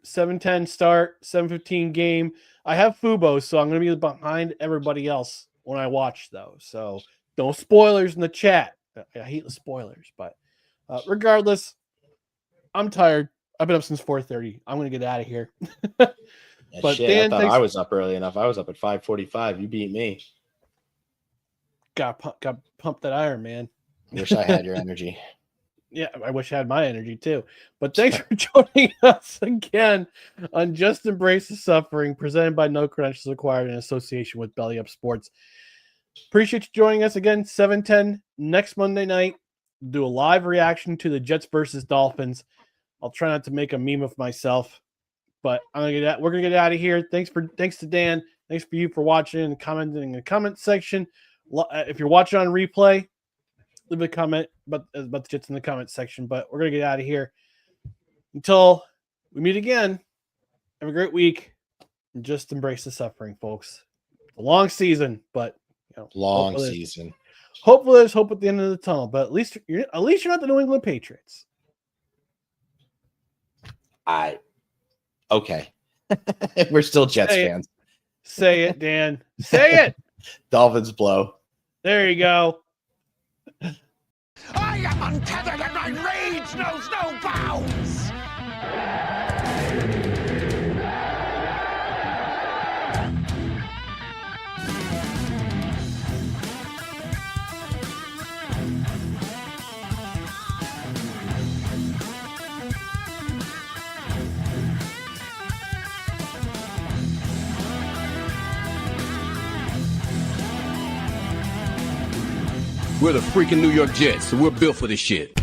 7:10 start, 7:15 game. I have Fubo, so I'm gonna be behind everybody else when I watch though. So no spoilers in the chat. I hate the spoilers, but regardless, I'm tired. I've been up since 4:30. I'm gonna get out of here. But Dan, I thought I was up early enough. I was up at 5:45. You beat me. Got pump that iron, man. Wish I had your energy. Yeah, I wish I had my energy too. But thanks for joining us again on Just Embrace the Suffering, presented by No Credentials Required in association with Belly Up Sports. Appreciate you joining us again, 7:10 next Monday night. Do a live reaction to the Jets versus Dolphins. I'll try not to make a meme of myself, but we're gonna get out of here. Thanks to Dan. Thanks for you for watching and commenting in the comment section. If you're watching on replay, leave a comment about the Jets in the comment section. But we're gonna get out of here until we meet again. Have a great week and just embrace the suffering, folks. It's a long season, but long season. Hopefully, there's hope at the end of the tunnel. But at least you're not the New England Patriots. Okay. We're still Jets fans. Say it, Dan. Say it. Dolphins blow. There you go. I am untethered and my rage knows no bounds! We're the freaking New York Jets, so we're built for this shit.